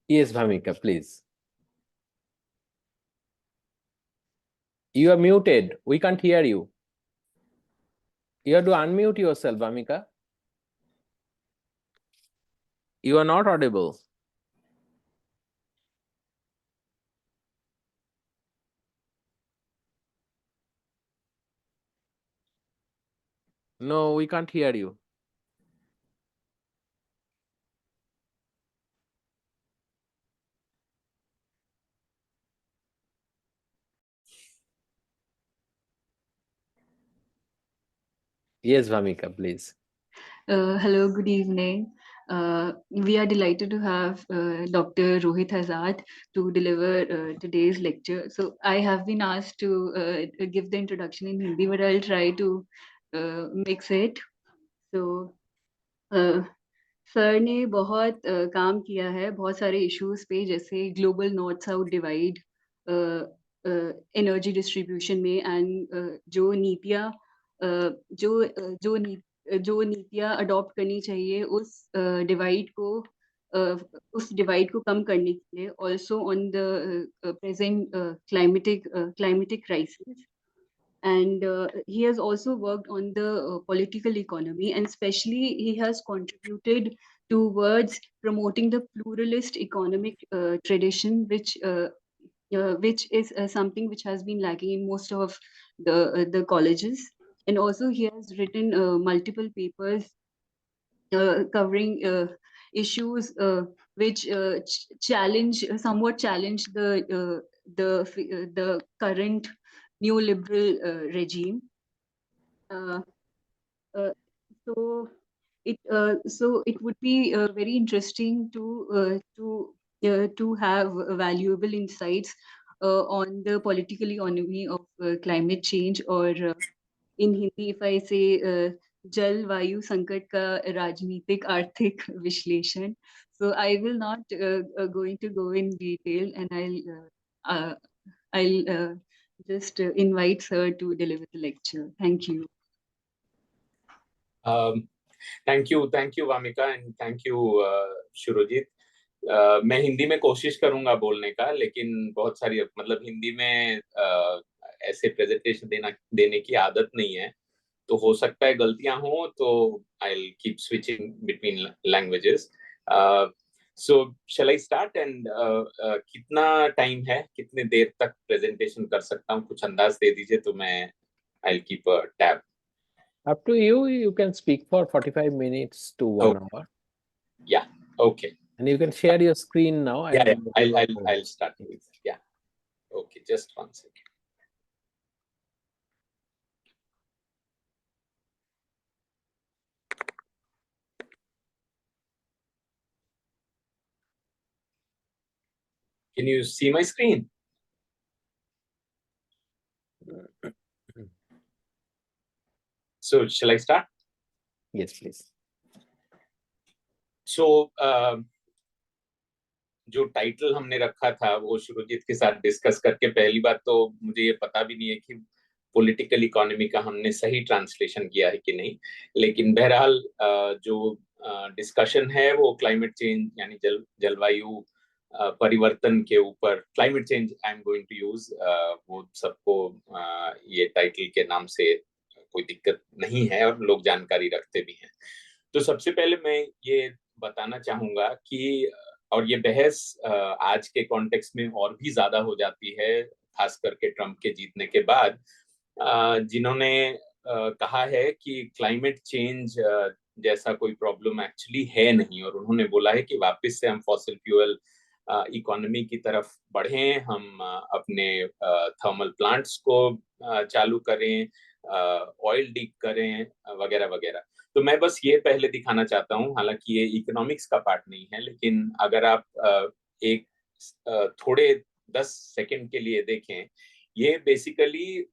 Yes, Bhamika, please. You are muted. We can't hear you. You have to unmute yourself, Bhamika. You are not audible. No, we can't hear you. Yes, Bhamika, please. Hello, good evening. We are delighted to have Dr. Rohit Azad to deliver today's lecture. So I have been asked to give the introduction in Hindi, but I'll try to mix it. So sir ने बहुत काम किया है बहुत सारे issues पे, जैसे global north south divide, energy distribution में, एंड जो नीतियाँ जो जो नी, जो नीतियाँ अडॉप्ट करनी चाहिए उस डिवाइड को कम करने के लिए, also on the present climatic crisis. And he has also worked on the political economy, and especially he has contributed towards promoting the pluralist economic tradition, which is something which has been lacking in most of the colleges. And also he has written multiple papers covering issues which somewhat challenge the current neoliberal regime. Uh, uh, so it would be very interesting to have valuable insights on the political economy of climate change, or in Hindi, if I say जल वायु संकट का राजनीतिक आर्थिक विश्लेषण. So I will not going to go in detail, and I'll just invite sir to deliver the lecture. Thank you. Thank you Vamika, and thank you Shurujit. मैं हिंदी में कोशिश करूंगा बोलने का, लेकिन बहुत सारी मतलब हिंदी में ऐसे प्रेजेंटेशन देने की आदत नहीं है, तो हो सकता है गलतियां हो, तो I will keep switching between languages. So shall I start, and कितना टाइम है, कितने देर तक प्रेजेंटेशन कर सकता हूँ, कुछ अंदाज दे दीजिए तो मैं आई will keep a tab. Up to you. You can speak for 45 minutes to 1 hour. Yeah. Okay. And you can share your screen now. I'll start with. Yeah. Okay. Just 1 second. Can you see my screen? So shall I start? Yes, please. So जो title हमने रखा था वो शुरुजीत के साथ discuss करके, पहली बात तो मुझे ये पता भी नहीं है कि पॉलिटिकल इकोनॉमी का हमने सही ट्रांसलेशन किया है कि नहीं, लेकिन बहरहाल जो डिस्कशन है वो क्लाइमेट चेंज यानी जलवायु परिवर्तन के ऊपर, climate change I am going to use, वो सबको ये टाइटल के नाम से कोई दिक्कत नहीं है और लोग जानकारी रखते भी हैं. तो सबसे पहले मैं ये बताना चाहूंगा कि, और ये बहस आज के कॉन्टेक्स्ट में और भी ज्यादा हो जाती है, खास करके ट्रम्प के जीतने के बाद, जिन्होंने कहा है कि क्लाइमेट चेंज जैसा कोई प्रॉब्लम एक्चुअली है नहीं, और उन्होंने बोला है कि वापस से हम फॉसिल फ्यूल इकोनॉमी की तरफ बढ़ें, हम अपने थर्मल प्लांट्स को चालू करें, ऑयल डिग करें, वगैरह वगैरह. तो मैं बस ये पहले दिखाना चाहता हूँ, हालांकि ये इकोनॉमिक्स का पार्ट नहीं है, लेकिन अगर आप एक थोड़े 10 सेकंड के लिए देखें, ये बेसिकली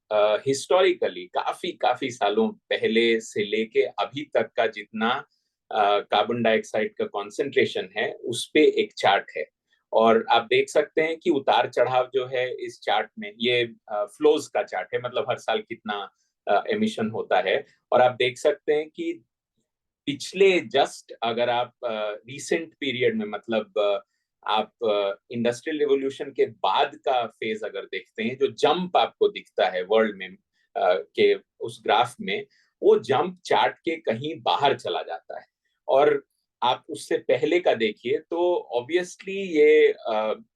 हिस्टोरिकली काफी सालों पहले से लेके अभी तक का जितना कार्बन डाइऑक्साइड का कॉन्सेंट्रेशन है उस पे एक चार्ट है, और आप देख सकते हैं कि उतार चढ़ाव जो है इस चार्ट में, ये फ्लोज का चार्ट है, मतलब हर साल कितना एमिशन होता है. और आप देख सकते हैं कि पिछले जस्ट अगर आप रिसेंट पीरियड में, मतलब आप इंडस्ट्रियल रिवोल्यूशन के बाद का फेज अगर देखते हैं, जो जंप आपको दिखता है वर्ल्ड में के उस ग्राफ में, वो जंप चार्ट के कहीं बाहर चला जाता है। और आप उससे पहले का देखिए तो ऑब्वियसली ये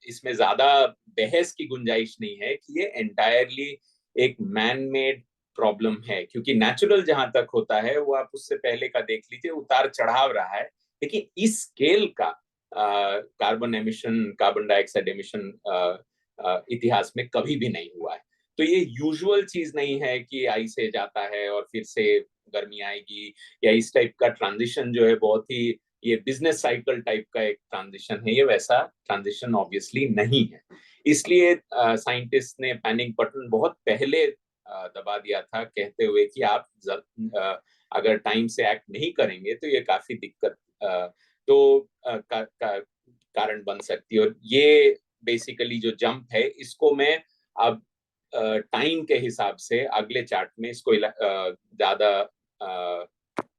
इसमें ज्यादा बहस की गुंजाइश नहीं है कि ये एंटायरली एक मैन मेड प्रॉब्लम है, क्योंकि नेचुरल जहां तक होता है वो आप उससे पहले का देख लीजिए, उतार चढ़ाव रहा है। लेकिन इस स्केल का carbon emission, carbon dioxide emission इतिहास में कभी भी नहीं हुआ है। तो ये यूजुअल चीज नहीं है कि आई से जाता है और फिर से गर्मी आएगी, या इस टाइप का ट्रांजिशन जो है बहुत ही ये बिजनेस साइकिल टाइप का एक ट्रांजिशन है, ये वैसा ट्रांजिशन ऑब्वियसली नहीं है। इसलिए साइंटिस्ट ने पैनिक बटन बहुत पहले दबा दिया था, कहते हुए कि आप अगर टाइम से एक्ट नहीं करेंगे तो ये काफी दिक्कत कारण बन सकती है। और ये बेसिकली जो जंप है, इसको मैं अब टाइम के हिसाब से अगले चार्ट में इसको ज्यादा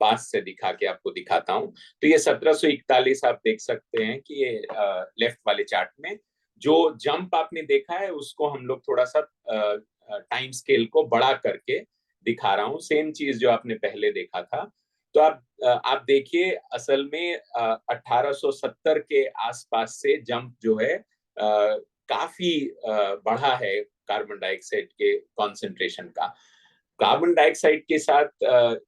पास से दिखा के आपको दिखाता हूँ। तो ये 1741 आप देख सकते हैं कि ये लेफ्ट वाले चार्ट में जो जंप आपने देखा है उसको हम लोग थोड़ा सा टाइम स्केल को बड़ा करके दिखा रहा हूँ, सेम चीज जो आपने पहले देखा था। तो आप देखिए, असल में 1870 के आसपास से जंप जो है काफी बढ़ा है कार्बन डाइऑक्साइड के कॉन्सेंट्रेशन का। कार्बन डाइऑक्साइड के साथ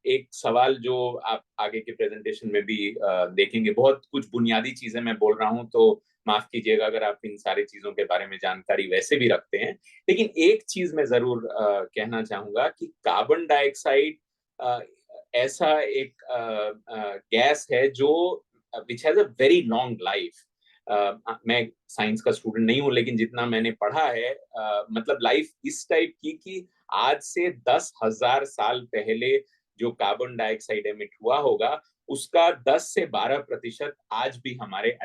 एक सवाल जो आप आगे के प्रेजेंटेशन में भी देखेंगे, बहुत कुछ बुनियादी चीजें मैं बोल रहा हूं तो माफ कीजिएगा अगर आप इन सारी चीजों के बारे में जानकारी वैसे भी रखते हैं। लेकिन एक चीज मैं जरूर कहना चाहूंगा कि कार्बन डाइऑक्साइड ऐसा एक गैस है जो which has a very long life. मैं साइंस का स्टूडेंट नहीं हूं, लेकिन जितना मैंने पढ़ा है मतलब लाइफ इस टाइप की कि आज से 10,000 साल पहले जो कार्बन डाइऑक्साइड एमिट हुआ होगा उसका 10 से 12% आज भी हमारे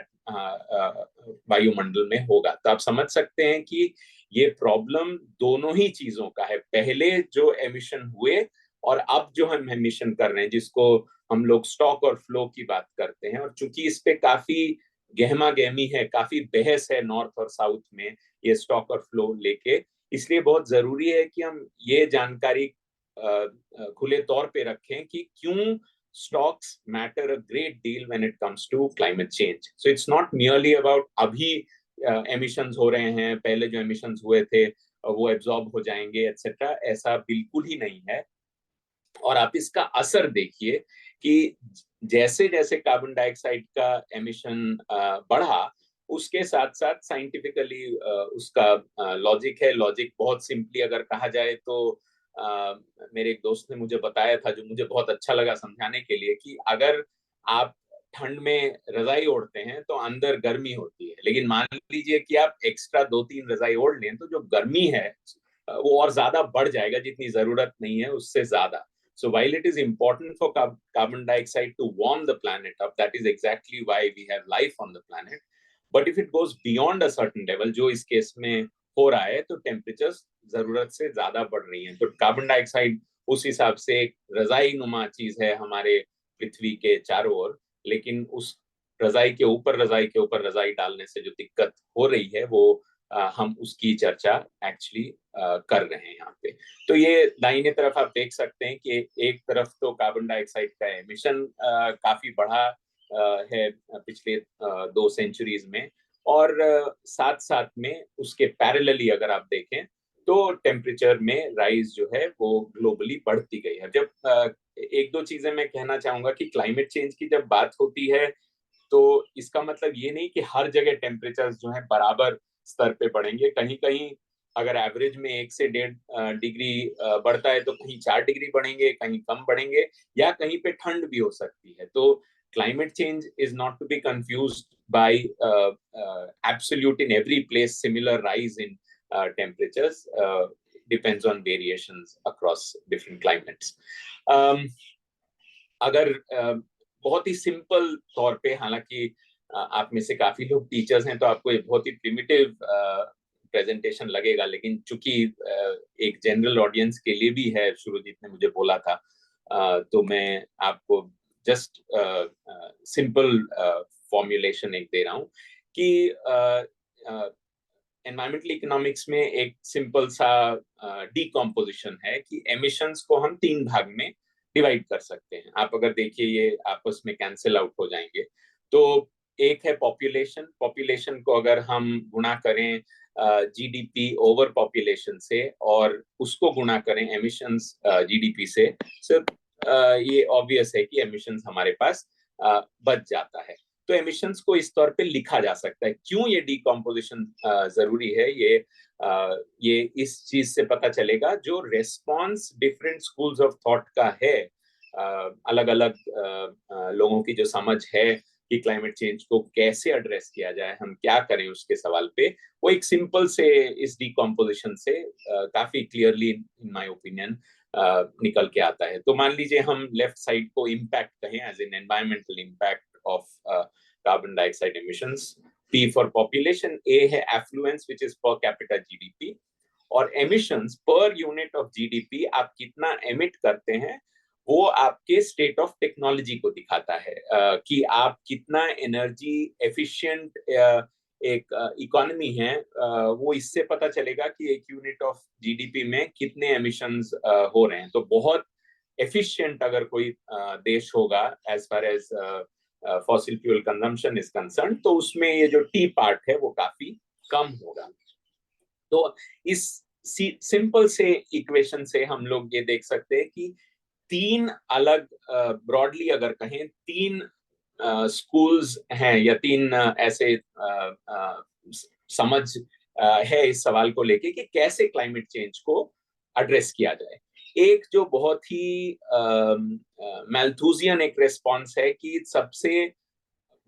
वायुमंडल में होगा। तो आप समझ सकते हैं कि ये प्रॉब्लम दोनों ही चीजों का है, पहले जो एमिशन हुए और अब जो हम एमिशन कर रहे हैं, जिसको हम लोग स्टॉक और फ्लो की बात करते हैं। और चूंकि इस पे काफी गहमा गहमी है, काफी बहस है नॉर्थ और साउथ में ये स्टॉक और फ्लो लेके, इसलिए बहुत जरूरी है कि हम ये जानकारी खुले तौर पे रखें कि क्यों stocks matter a great deal when it comes to climate change. So it's not merely about अभी emissions हो रहे हैं, पहले जो emissions हुए थे वो absorb हो जाएंगे etc. ऐसा बिल्कुल ही नहीं है। और आप इसका असर देखिए कि जैसे जैसे कार्बन डाइऑक्साइड का एमिशन बढ़ा, उसके साथ साथ साइंटिफिकली उसका लॉजिक है। लॉजिक बहुत सिंपली अगर कहा जाए तो मेरे एक दोस्त ने मुझे बताया था, जो मुझे बहुत अच्छा लगा समझाने के लिए, कि अगर आप ठंड में रजाई ओढ़ते हैं तो अंदर गर्मी होती है, लेकिन मान लीजिए कि आप एक्स्ट्रा 2-3 रजाई ओढ़ लें तो जो गर्मी है वो और ज्यादा बढ़ जाएगा, जितनी जरूरत नहीं है उससे ज्यादा। So while it is important for carbon dioxide to warm the planet up, that is exactly why we have life on the planet. But if it goes beyond a certain level, जो इस case में हो रहा है, तो temperatures जरूरत से ज्यादा बढ़ रही हैं। तो कार्बन डाइऑक्साइड उस हिसाब से एक रजाई नुमा चीज है हमारे पृथ्वी के चारों ओर, लेकिन उस रजाई के ऊपर रजाई के ऊपर रजाई डालने से जो दिक्कत हो रही है वो हम उसकी चर्चा एक्चुअली कर रहे हैं यहाँ पे। तो ये दाहिने तरफ आप देख सकते हैं कि एक तरफ तो कार्बन डाइऑक्साइड का एमिशन काफी बढ़ा है पिछले 2 सेंचुरीज में, और साथ साथ में उसके पैरेलली अगर आप देखें तो टेम्परेचर में राइज जो है वो ग्लोबली बढ़ती गई है। जब एक दो चीजें मैं कहना चाहूंगा कि क्लाइमेट चेंज की जब बात होती है तो इसका मतलब ये नहीं कि हर जगह टेम्परेचर जो है बराबर स्तर पे बढ़ेंगे। कहीं कहीं अगर एवरेज में 1 से 1.5 डिग्री बढ़ता है तो कहीं 4 डिग्री बढ़ेंगे, कहीं कम बढ़ेंगे, या कहीं पे ठंड भी हो सकती है। तो climate change is not to be confused by absolute in every place similar rise in temperatures. Depends on variations across different climates. अगर बहुत ही सिंपल तौर पे, हालांकि आप में से काफी लोग टीचर्स हैं तो आपको ये बहुत ही प्रिमिटिव प्रेजेंटेशन लगेगा, लेकिन चूंकि एक जनरल ऑडियंस के लिए भी है, शुरुजीत ने मुझे बोला था, तो मैं आपको जस्ट सिंपल फॉर्मुलेशन एक दे रहा हूँ कि एनवायरमेंटल इकोनॉमिक्स में एक सिंपल सा डिकम्पोजिशन है कि एमिशंस को हम 3 भाग में डिवाइड कर सकते हैं। आप अगर देखिए ये आपस में कैंसिल आउट हो जाएंगे। तो एक है पॉपुलेशन। पॉपुलेशन को अगर हम गुणा करें जीडीपी ओवर पॉपुलेशन से और उसको गुणा करें एमिशंस जीडीपी से, सिर्फ ये ऑब्वियस है कि एमिशंस हमारे पास बच जाता है। तो एमिशंस को इस तौर पे लिखा जा सकता है। क्यों ये डिकम्पोजिशन जरूरी है, ये इस चीज से पता चलेगा। जो response different schools of thought का है, अलग अलग लोगों की जो समझ है कि क्लाइमेट चेंज को कैसे एड्रेस किया जाए, हम क्या करें उसके सवाल पे, वो एक सिंपल से इस डिकम्पोजिशन से काफी क्लियरली इन माय ओपिनियन निकल के आता है। तो मान लीजिए हम लेफ्ट साइड को इम्पैक्ट कहें as an environmental impact of carbon dioxide emissions. P for population, A है affluence which is per capita GDP, और emissions per unit of GDP आप कितना एमिट करते हैं वो आपके स्टेट ऑफ टेक्नोलॉजी को दिखाता है कि आप कितना एनर्जी एफिशिएंट एक इकोनॉमी है। वो इससे पता चलेगा कि एक यूनिट ऑफ जीडीपी में कितने एमिशंस हो रहे हैं। तो बहुत एफिशिएंट अगर कोई देश होगा as far as fossil fuel consumption is concern, तो उसमें ये जो टी पार्ट है वो काफी कम होगा। तो इस सिंपल से इक्वेशन से हम लोग ये देख सकते हैं कि 3 अलग, ब्रॉडली अगर कहें 3 स्कूल्स हैं या 3 ऐसे समझ है इस सवाल को लेके कि कैसे क्लाइमेट चेंज को एड्रेस किया जाए। एक जो बहुत ही मैल्थूजियन एक रेस्पॉन्स है कि सबसे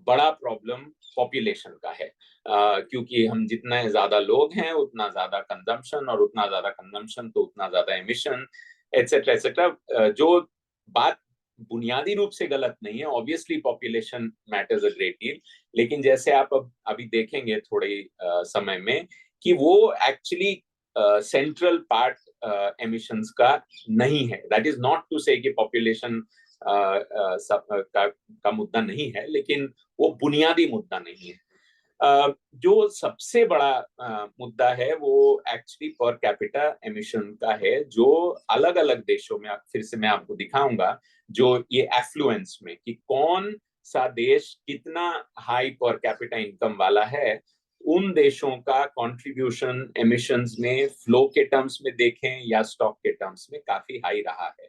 बड़ा प्रॉब्लम पॉपुलेशन का है, क्योंकि हम जितने ज्यादा लोग हैं उतना ज्यादा कंजम्पशन, और उतना ज्यादा कंजम्पशन तो उतना ज्यादा एमिशन, एटसेट्रा एटसेट्रा। जो बात बुनियादी रूप से गलत नहीं है, obviously population matters a great deal, लेकिन जैसे आप अब अभी देखेंगे थोड़े समय में कि वो एक्चुअली सेंट्रल पार्ट एमिशंस का नहीं है। दैट इज नॉट टू से कि पॉपुलेशन का मुद्दा नहीं है, लेकिन वो बुनियादी मुद्दा नहीं है। जो सबसे बड़ा मुद्दा है वो एक्चुअली पर कैपिटा एमिशन का है, जो अलग अलग देशों में, फिर से मैं आपको दिखाऊंगा, जो ये एफ्लुएंस में कि कौन सा देश कितना हाई पर कैपिटा इनकम वाला है, उन देशों का कंट्रीब्यूशन एमिशंस में फ्लो के टर्म्स में देखें या स्टॉक के टर्म्स में काफी हाई रहा है।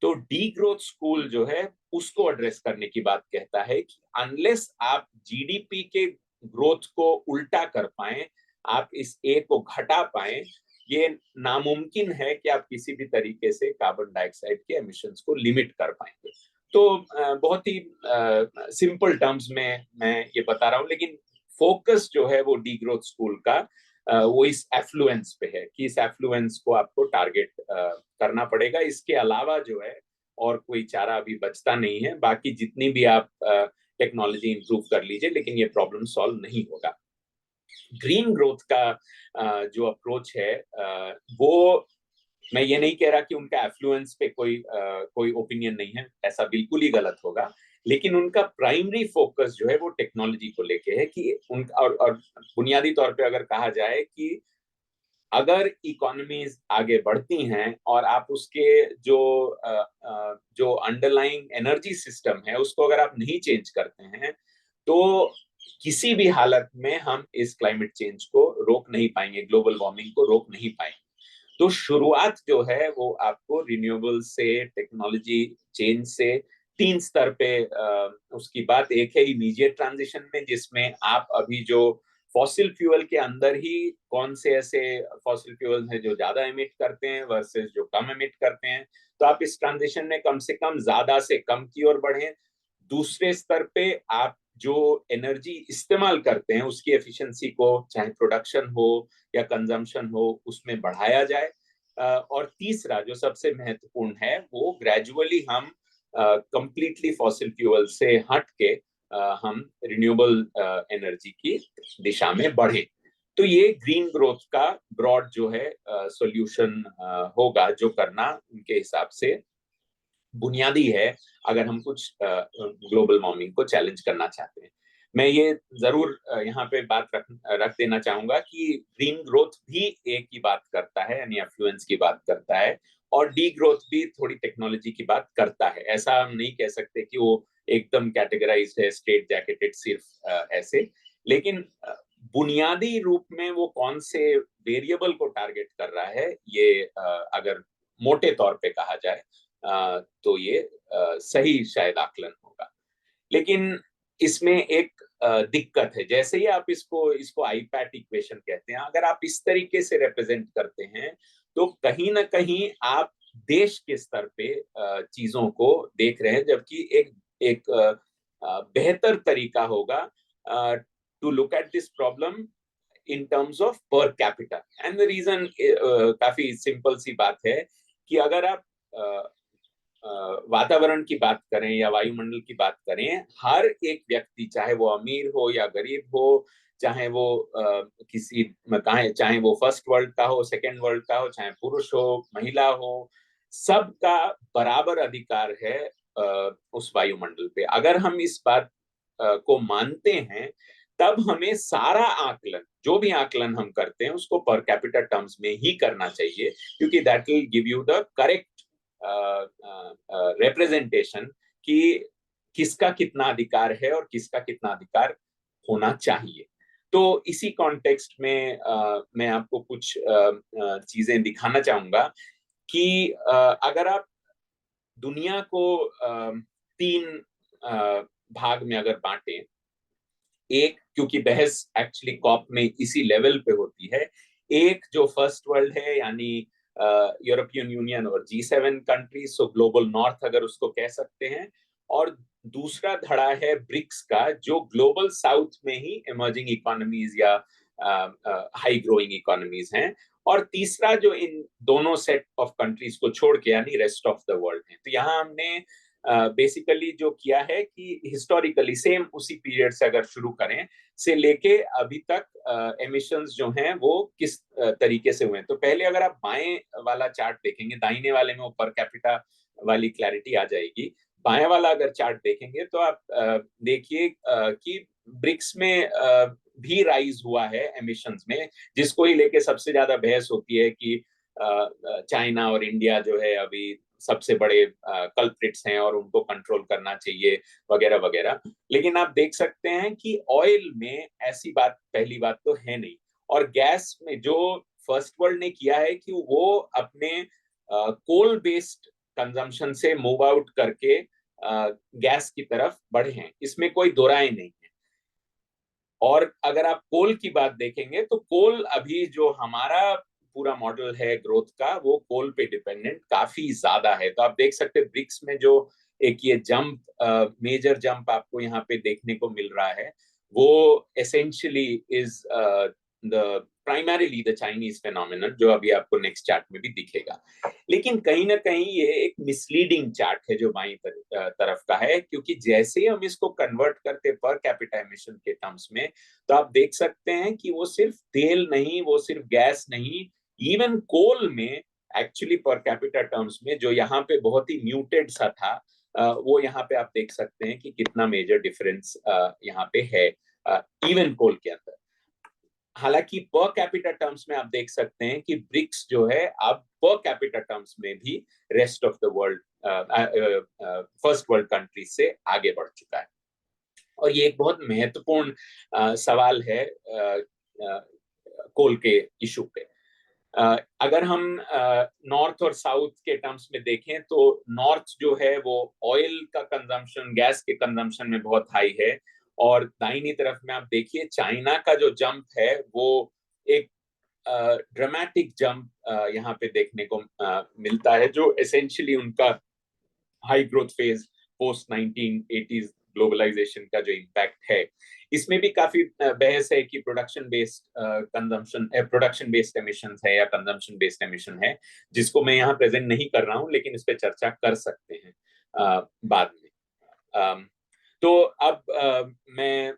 तो डी ग्रोथ स्कूल जो है उसको एड्रेस करने की बात कहता है कि अनलेस आप जीडीपी के ग्रोथ को उल्टा कर पाए, आप इस ए को घटा पाए, ये नामुमकिन है कि आप किसी भी तरीके से कार्बन डाइऑक्साइड के एमिशंस को लिमिट कर पाएंगे। तो बहुत ही सिंपल टर्म्स में मैं ये बता रहा हूं, लेकिन फोकस जो है वो डी ग्रोथ स्कूल का वो इस एफ्लुएंस पे है कि इस एफ्लुएंस को आपको टारगेट करना पड़ेगा। इसके अलावा जो है और कोई चारा अभी बचता नहीं है। बाकी जितनी भी आप टेक्नोलॉजी इंप्रूव कर लीजिए, लेकिन ये प्रॉब्लम सॉल्व नहीं होगा। ग्रीन ग्रोथ का जो अप्रोच है वो, मैं ये नहीं कह रहा कि उनका एफ्लुएंस पे कोई ओपिनियन नहीं है, ऐसा बिल्कुल ही गलत होगा, लेकिन उनका प्राइमरी फोकस जो है वो टेक्नोलॉजी को लेके है कि उनका और बुनियादी तौर पे अगर कहा जाए कि अगर इकोनॉमीज आगे बढ़ती हैं और आप उसके जो अंडरलाइंग एनर्जी सिस्टम है उसको अगर आप नहीं चेंज करते हैं, तो किसी भी हालत में हम इस क्लाइमेट चेंज को रोक नहीं पाएंगे, ग्लोबल वार्मिंग को रोक नहीं पाएंगे। तो शुरुआत जो है वो आपको रिन्यूएबल से, टेक्नोलॉजी चेंज से 3 स्तर पे उसकी बात। एक है इमीडिएट ट्रांजिशन में, जिसमें आप अभी जो फॉसिल फ्यूल के अंदर ही कौन से ऐसे फॉसिल फ्यूल हैं जो ज्यादा एमिट करते हैं वर्सेस जो कम एमिट करते हैं, तो आप इस ट्रांजिशन में कम से कम ज्यादा से कम की ओर बढ़ें। दूसरे स्तर पे आप जो एनर्जी इस्तेमाल करते हैं उसकी एफिशिएंसी को, चाहे प्रोडक्शन हो या कंजम्पशन हो, उसमें बढ़ाया जाए। और तीसरा जो सबसे महत्वपूर्ण है, वो ग्रेजुअली हम कंप्लीटली फॉसिल फ्यूल से हट के हम रिन्यूएबल एनर्जी की दिशा में बढ़े। तो ये ग्रीन ग्रोथ का ब्रॉड जो है सॉल्यूशन होगा, जो करना उनके हिसाब से बुनियादी है अगर हम कुछ ग्लोबल वार्मिंग को चैलेंज करना चाहते हैं। मैं ये जरूर यहाँ पे बात रख देना चाहूंगा कि ग्रीन ग्रोथ भी एक ही बात करता है, यानी एफ्लुएंस की बात करता है, और डी ग्रोथ भी थोड़ी टेक्नोलॉजी की बात करता है। ऐसा हम नहीं कह सकते कि वो एकदम कैटेगराइज्ड है, स्ट्रेट जैकेटेड सिर्फ ऐसे, लेकिन बुनियादी रूप में वो कौन से वेरिएबल को टारगेट कर रहा है, ये अगर मोटे तौर पे कहा जाए तो ये सही शायद आकलन होगा। लेकिन इसमें एक दिक्कत है, जैसे ही आप इसको आईपैट इक्वेशन कहते हैं, अगर आप इस तरीके से रिप्रेजेंट करते हैं तो कहीं ना कहीं आप देश के स्तर पे चीजों को देख रहे हैं, जबकि एक एक बेहतर तरीका होगा to look at this problem in terms of per capita. And the reason काफी सिंपल सी बात है कि अगर आप वातावरण की बात करें या वायुमंडल की बात करें, हर एक व्यक्ति, चाहे वो अमीर हो या गरीब हो, चाहे वो चाहे वो फर्स्ट वर्ल्ड का हो, सेकेंड वर्ल्ड का हो, चाहे पुरुष हो, महिला हो, सबका बराबर अधिकार है उस वायुमंडल पे। अगर हम इस बात को मानते हैं, तब हमें सारा आकलन, जो भी आकलन हम करते हैं, उसको पर कैपिटा टर्म्स में ही करना चाहिए, क्योंकि that will give you the correct representation कि किसका कितना अधिकार है और किसका कितना अधिकार होना चाहिए। तो इसी कॉन्टेक्स्ट में मैं आपको कुछ चीजें दिखाना चाहूंगा कि अगर आप दुनिया को तीन भाग में अगर बांटें, एक, क्योंकि बहस एक्चुअली कॉप में इसी लेवल पे होती है, एक जो फर्स्ट वर्ल्ड है, यानी यूरोपियन यूनियन और G7 कंट्रीज, सो ग्लोबल नॉर्थ अगर उसको कह सकते हैं, और दूसरा धड़ा है ब्रिक्स का, जो ग्लोबल साउथ में ही इमर्जिंग इकोनॉमीज या हाई ग्रोइंग इकोनॉमीज हैं, और तीसरा जो इन दोनों सेट ऑफ कंट्रीज को छोड़ के यानी रेस्ट ऑफ द वर्ल्ड है। तो यहाँ हमने बेसिकली जो किया है कि हिस्टोरिकली सेम उसी पीरियड से अगर शुरू करें से लेके अभी तक एमिशंस जो हैं वो किस तरीके से हुए हैं। तो पहले अगर आप बाएं वाला चार्ट देखेंगे, दाहिने वाले में वो पर कैपिटा वाली क्लैरिटी आ जाएगी, बाएं वाला अगर चार्ट देखेंगे तो आप देखिए कि ब्रिक्स में भी राइज हुआ है एमिशंस में, जिसको ही लेके सबसे ज्यादा बहस होती है कि चाइना और इंडिया जो है अभी सबसे बड़े कल्प्रिट्स हैं और उनको कंट्रोल करना चाहिए वगैरह वगैरह। लेकिन आप देख सकते हैं कि ऑयल में ऐसी बात, पहली बात तो है नहीं, और गैस में जो फर्स्ट वर्ल्ड ने किया है कि वो अपने कोल बेस्ड कंजम्पशन से मूव आउट करके गैस की तरफ बढ़े हैं, इसमें कोई दो राय नहीं है। और अगर आप कोल की बात देखेंगे तो कोल अभी जो हमारा पूरा मॉडल है ग्रोथ का, वो कोल पे डिपेंडेंट काफी ज्यादा है। तो आप देख सकते हैं ब्रिक्स में जो एक ये जंप, मेजर जंप आपको यहाँ पे देखने को मिल रहा है, वो essentially is the primarily the Chinese phenomenon, जो अभी आपको नेक्स्ट चार्ट में भी दिखेगा। लेकिन कहीं ना कहीं ये एक मिसलीडिंग चार्ट है जो बाईं तरफ का है, क्योंकि जैसे ही हम इसको कन्वर्ट करते पर कैपिटा एमिशन के टर्म्स में, तो आप देख सकते हैं कि वो सिर्फ तेल नहीं, वो सिर्फ गैस नहीं, इवन कोल में एक्चुअली पर कैपिटा टर्म्स में जो यहाँ पे बहुत ही म्यूटेड सा था, वो यहाँ पे आप देख सकते हैं कि कितना मेजर डिफरेंस यहाँ पे है इवन कोल के अंदर। हालांकि पर कैपिटा टर्म्स में आप देख सकते हैं कि ब्रिक्स जो है अब पर कैपिटा टर्म्स में भी rest of the world, first world countries से आगे बढ़ चुका है। और ये एक बहुत महत्वपूर्ण सवाल है कोल के इशू पे। अगर हम नॉर्थ और साउथ के टर्म्स में देखें, तो नॉर्थ जो है वो ऑयल का कंजम्पशन, गैस के कंजम्पशन में बहुत हाई है, और दाहिनी तरफ में आप देखिए चाइना का जो जंप है वो एक ड्रामेटिक जंप यहाँ पे देखने को मिलता है, जो एसेंशियली उनका high growth phase post 1980s globalization का जो इम्पैक्ट है। इसमें भी काफी बहस है कि production based consumption, production based emission है या कंजम्पशन बेस्ड एमिशन है, जिसको मैं यहाँ प्रेजेंट नहीं कर रहा हूँ, लेकिन इस पे चर्चा कर सकते हैं बाद में। तो अब मैं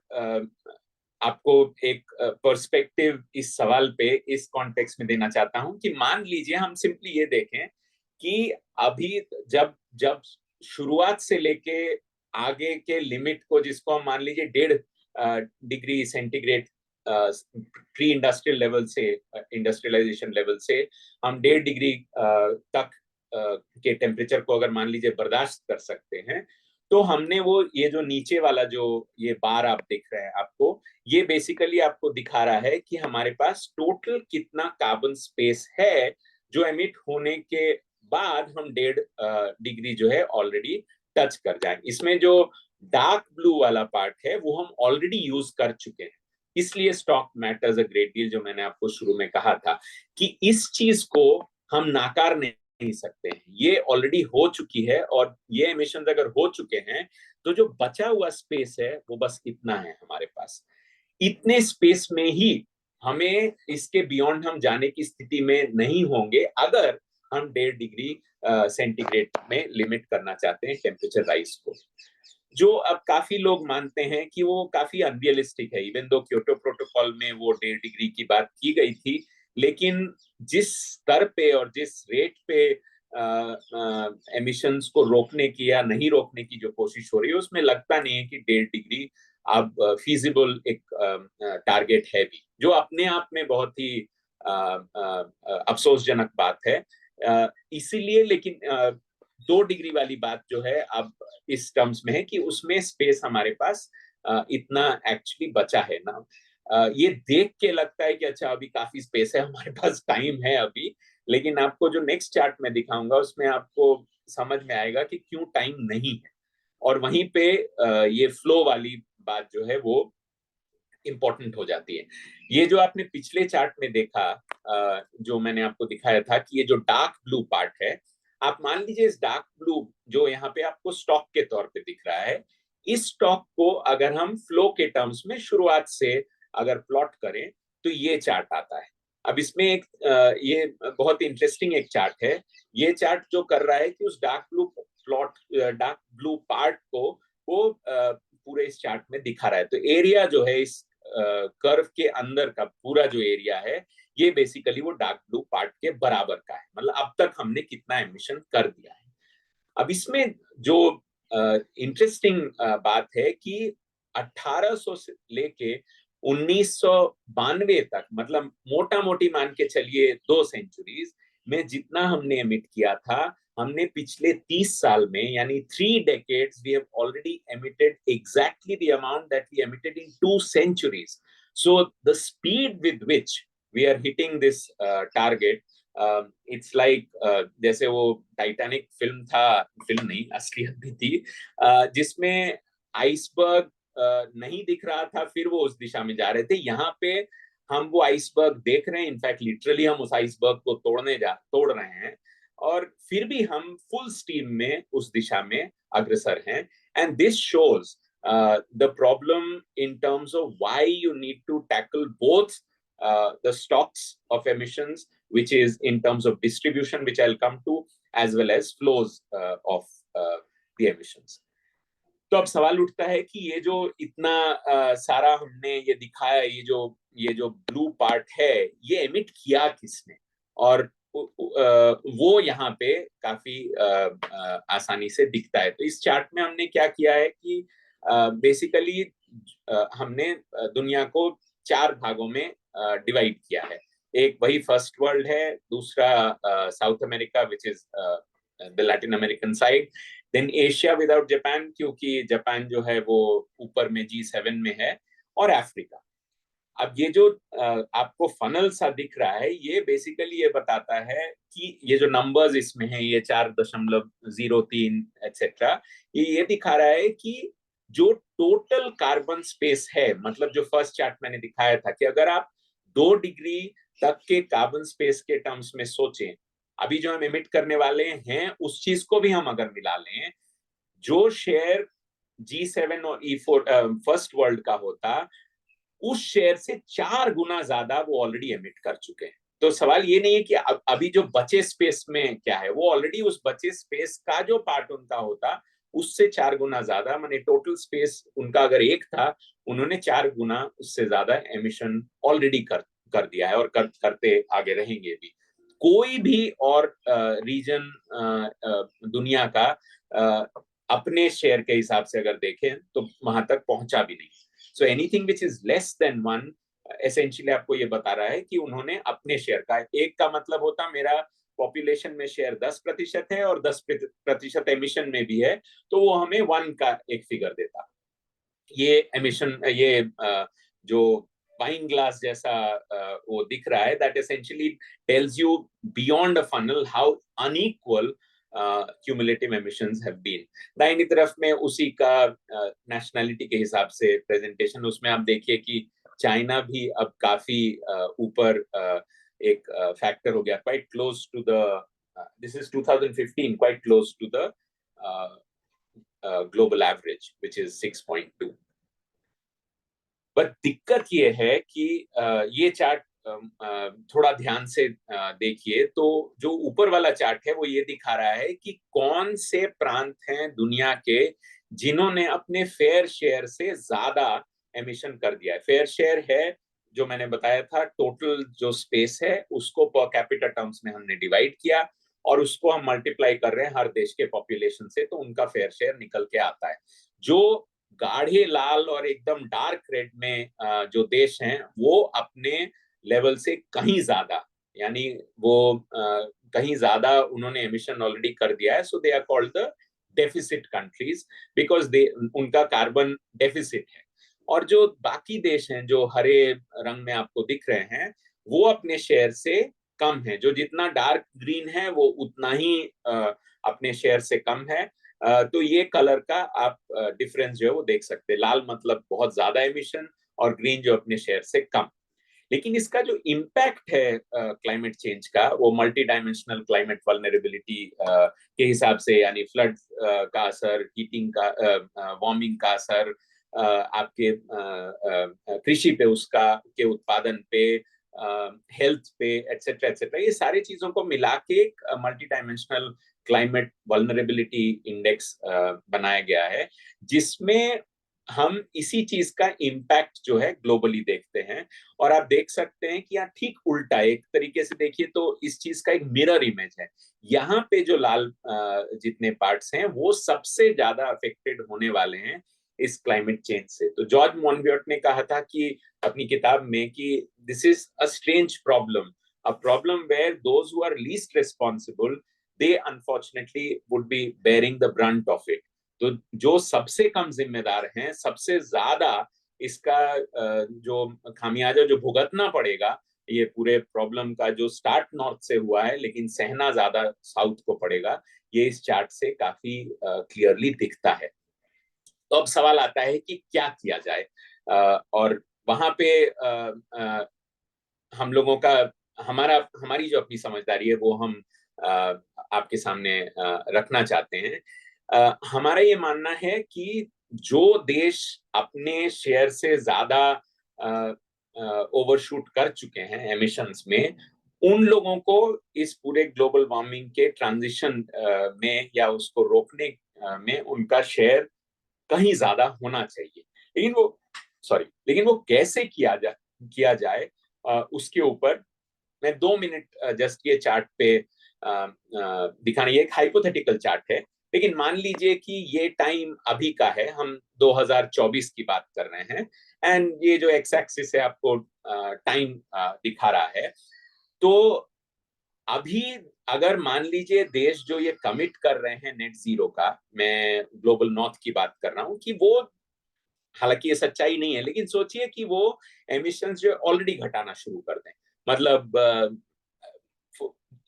आपको एक पर्सपेक्टिव इस सवाल पे इस कॉन्टेक्स्ट में देना चाहता हूं कि मान लीजिए हम सिंपली ये देखें कि अभी जब जब शुरुआत से लेके आगे के लिमिट को, जिसको हम मान लीजिए degree centigrade pre industrial level से, इंडस्ट्रियलाइजेशन लेवल से हम 1.5 डिग्री तक के टेम्परेचर को अगर मान लीजिए बर्दाश्त कर सकते हैं, तो हमने वो ये जो नीचे वाला जो ये बार आप देख रहे हैं आपको, ये बेसिकली आपको दिखा रहा है कि हमारे पास टोटल कितना कार्बन स्पेस है जो एमिट होने के बाद हम 1.5 डिग्री जो है ऑलरेडी टच कर जाए। इसमें जो डार्क ब्लू वाला पार्ट है वो हम ऑलरेडी यूज कर चुके हैं, इसलिए stock matters a great deal, जो मैंने आपको शुरू में कहा था कि इस चीज को हम नाकार नहीं सकते हैं, ये ऑलरेडी हो चुकी है। और ये एमिशन अगर हो चुके हैं तो जो बचा हुआ स्पेस है वो बस इतना है हमारे पास। इतने स्पेस में ही हमें इसके बियॉन्ड हम जाने की स्थिति में नहीं होंगे अगर हम 1.5 डिग्री सेंटीग्रेड में लिमिट करना चाहते हैं टेम्परेचर राइज को, जो अब काफी लोग मानते हैं कि वो काफी अनरियलिस्टिक है। इवन दो क्योटो प्रोटोकॉल में वो 1.5 डिग्री की बात की गई थी, लेकिन जिस स्तर पे और जिस रेट पे एमिशंस को रोकने की या नहीं रोकने की जो कोशिश हो रही है, उसमें लगता नहीं है कि 1.5 डिग्री अब फीजिबल एक टारगेट है भी, जो अपने आप में बहुत ही अफसोसजनक बात है। इसीलिए लेकिन 2 डिग्री वाली बात जो है अब इस टर्म्स में है कि उसमें स्पेस हमारे पास इतना एक्चुअली बचा है ना। ये देख के लगता है कि अच्छा अभी काफी स्पेस है, हमारे पास टाइम है अभी, लेकिन आपको जो नेक्स्ट चार्ट में दिखाऊंगा उसमें आपको समझ में आएगा कि क्यों टाइम नहीं है। और वहीं पे ये फ्लो वाली बात जो है वो इंपॉर्टेंट हो जाती है। ये जो आपने पिछले चार्ट में देखा, जो मैंने आपको दिखाया था कि ये जो डार्क ब्लू पार्ट है, आप मान लीजिए इस डार्क ब्लू जो यहाँ पे आपको स्टॉक के तौर पे दिख रहा है, इस स्टॉक को अगर हम फ्लो के टर्म्स में शुरुआत से अगर प्लॉट करें तो ये चार्ट आता है। अब इसमें एक ये बहुत इंटरेस्टिंग एक चार्ट है। ये चार्ट जो कर रहा है कि उस डार्क ब्लू पार्ट को वो पूरे इस चार्ट में दिखा रहा है। तो एरिया जो है इस कर्व के अंदर का पूरा जो एरिया है, ये बेसिकली वो डार्क ब्लू पार्ट के बराबर का है, मतलब अब तक हमने कितना एमिशन कर दिया है। अब इसमें जो इंटरेस्टिंग बात है कि 1800 से लेके 1992 तक, मतलब मोटा मोटी मान के चलिए 2 सेंचुरीज में जितना हमने एमिट किया था, हमने पिछले 30 साल में यानी 3 decades we have already emitted exactly the amount that we emitted in 2 centuries. So the speed with which we are hitting this target, it's like जैसे वो टाइटैनिक फिल्म था, फिल्म नहीं असलियत भी थी, जिसमें आइसबर्ग नहीं दिख रहा था, फिर वो उस दिशा में जा रहे थे। यहाँ पे हम वो आइसबर्ग देख रहे हैं, इनफैक्ट लिटरली हम उस आइसबर्ग को तोड़ रहे हैं, और फिर भी हम फुल स्टीम में उस दिशा में अग्रसर हैं। And this shows the problem in terms of why you need to tackle both the stocks of emissions, which is in terms of distribution, which I'll come to, as well as flows of the emissions. तो अब सवाल उठता है कि ये जो इतना सारा हमने ये दिखाया, ये जो ब्लू पार्ट है, ये एमिट किया किसने, और वो यहाँ पे काफी आसानी से दिखता है। तो इस चार्ट में हमने क्या किया है कि बेसिकली हमने दुनिया को 4 भागों में डिवाइड किया है। एक वही फर्स्ट वर्ल्ड है, दूसरा South America which is the Latin American side, then Asia without Japan, क्योंकि जापान जो है वो ऊपर में G7 में है, और अफ्रीका। अब ये जो आपको फनल सा दिख रहा है, ये बेसिकली ये बताता है कि ये जो नंबर्स इसमें है, ये 4.03 एक्सेट्रा, ये दिखा रहा है कि जो टोटल कार्बन स्पेस है, मतलब जो फर्स्ट चार्ट मैंने दिखाया था कि अगर आप 2 डिग्री तक के कार्बन स्पेस के टर्म्स में सोचें, अभी जो हम एमिट करने वाले हैं उस चीज को भी हम अगर मिला लें, जो शेयर G7 और E4 फर्स्ट वर्ल्ड का होता, उस शेयर से 4 गुना ज्यादा वो ऑलरेडी एमिट कर चुके हैं। तो सवाल ये नहीं है कि अभी जो बचे स्पेस में क्या है, वो ऑलरेडी उस बचे स्पेस का जो पार्ट उनका होता उससे 4 गुना ज्यादा, माने टोटल स्पेस उनका अगर 1 था, उन्होंने 4 गुना उससे ज्यादा एमिशन ऑलरेडी कर दिया है, और करते आगे रहेंगे भी। कोई भी और रीजन दुनिया का अपने शेयर के हिसाब से अगर देखें तो वहां तक पहुंचा भी नहीं। So anything which is less than 1 essentially आपको ये बता रहा है कि उन्होंने अपने शेयर का, एक का मतलब होता मेरा पॉपुलेशन में शेयर 10% है और 10% एमिशन में भी है, तो वो हमें 1 का एक फिगर देता। ये एमिशन, ये जो वाइन ग्लास जैसा वो दिख रहा है, that essentially tells you beyond a funnel how unequal cumulative emissions have been. दाहिनी तरफ में उसी का नेशनैलिटी के हिसाब से प्रेजेंटेशन, उसमें आप देखिए कि चाइना भी अब काफी ऊपर एक फैक्टर हो गया, quite close to the, this is 2015, quite close to the global average, which is 6.2. But दिक्कत ये है कि ये चार्ट थोड़ा ध्यान से देखिए तो जो ऊपर वाला चार्ट है वो ये दिखा रहा है कि कौन से प्रांत हैं दुनिया के जिन्होंने अपने फेयर शेयर से ज्यादा एमिशन कर दिया है। फेयर शेयर है जो मैंने बताया था, टोटल जो स्पेस है उसको पर कैपिटा टर्म्स में हमने डिवाइड किया और उसको हम मल्टीप्लाई कर रहे हैं हर देश के पॉपुलेशन से, तो उनका फेयर शेयर निकल के आता है। जो गाढ़े लाल और एकदम डार्क रेड में जो देश हैं वो अपने लेवल से कहीं ज्यादा, यानी वो कहीं ज्यादा उन्होंने एमिशन ऑलरेडी कर दिया है, so they are called the deficit countries because they, उनका कार्बन डेफिसिट है। और जो बाकी देश हैं जो हरे रंग में आपको दिख रहे हैं वो अपने शेयर से कम है, जो जितना डार्क ग्रीन है वो उतना ही अपने शेयर से कम है। तो ये कलर का आप डिफरेंस जो है वो देख सकते हैं, लाल मतलब बहुत ज्यादा एमिशन और ग्रीन जो अपने शेयर से कम। लेकिन इसका जो इम्पैक्ट है क्लाइमेट चेंज का, वो मल्टी डायमेंशनल क्लाइमेट वल्नरेबिलिटी के हिसाब से, यानी फ्लड का असर, हीटिंग का, वार्मिंग का असर, आपके कृषि पे, उसका के उत्पादन पे, हेल्थ पे, एटसेट्रा एटसेट्रा, ये सारी चीजों को मिला के एक multi dimensional climate vulnerability index बनाया गया है, जिसमें हम इसी चीज का इम्पैक्ट जो है ग्लोबली देखते हैं। और आप देख सकते हैं कि यहाँ ठीक उल्टा, एक तरीके से देखिए तो इस चीज का एक मिरर इमेज है। यहाँ पे जो लाल जितने पार्ट्स हैं वो सबसे ज्यादा अफेक्टेड होने वाले हैं इस क्लाइमेट चेंज से। तो जॉर्ज मॉनबियोट ने कहा था कि अपनी किताब में कि this is a strange problem, a problem where those who are least responsible they unfortunately would be bearing the brunt of it। तो जो सबसे कम जिम्मेदार हैं, सबसे ज्यादा इसका जो खामियाजा जो भुगतना पड़ेगा, ये पूरे प्रॉब्लम का जो स्टार्ट नॉर्थ से हुआ है लेकिन सहना ज्यादा साउथ को पड़ेगा, ये इस चार्ट से काफी क्लियरली दिखता है। तो अब सवाल आता है कि क्या किया जाए, और वहां पे हम लोगों का, हमारी जो अपनी समझदारी है वो हम आपके सामने रखना चाहते हैं। हमारा ये मानना है कि जो देश अपने शेयर से ज्यादा ओवरशूट कर चुके हैं एमिशंस में, उन लोगों को इस पूरे ग्लोबल वार्मिंग के ट्रांजिशन में या उसको रोकने में उनका शेयर कहीं ज्यादा होना चाहिए। लेकिन वो कैसे किया जाए उसके ऊपर मैं 2 मिनट जस्ट ये चार्ट पे दिखाना। ये एक हाइपोथेटिकल चार्ट है, लेकिन मान लीजिए कि ये टाइम अभी का है, हम 2024 की बात कर रहे हैं, एंड ये जो एक्स एक्सिस है आपको टाइम दिखा रहा है। तो अभी अगर मान लीजिए देश जो ये कमिट कर रहे हैं नेट जीरो का, मैं ग्लोबल नॉर्थ की बात कर रहा हूं, कि वो, हालांकि ये सच्चाई नहीं है, लेकिन सोचिए कि वो एमिशंस जो ऑलरेडी घटाना शुरू कर दें, मतलब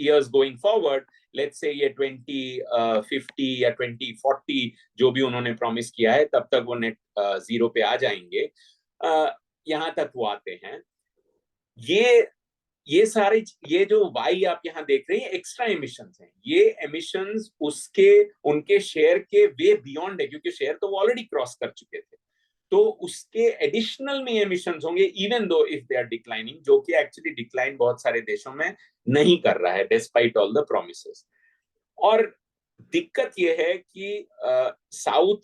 years going forward, let's say ये 2050 या 2040 जो भी उन्होंने प्रॉमिस किया है, तब तक वो नेट जीरो पे आ जाएंगे। यहाँ तक वो आते हैं। ये सारे, ये जो वाई आप यहाँ देख रहे हैं एक्स्ट्रा एमिशंस हैं, ये एमिशंस उनके शेयर के वे बियॉन्ड है, क्योंकि शेयर तो वो ऑलरेडी क्रॉस कर चुके थे, तो उसके एडिशनल में एमिशंस होंगे, even though if they are declining, जो कि एक्चुअली डिक्लाइन बहुत सारे देशों में नहीं कर रहा है डिस्पाइट ऑल द प्रॉमिसेस। और दिक्कत यह है कि साउथ,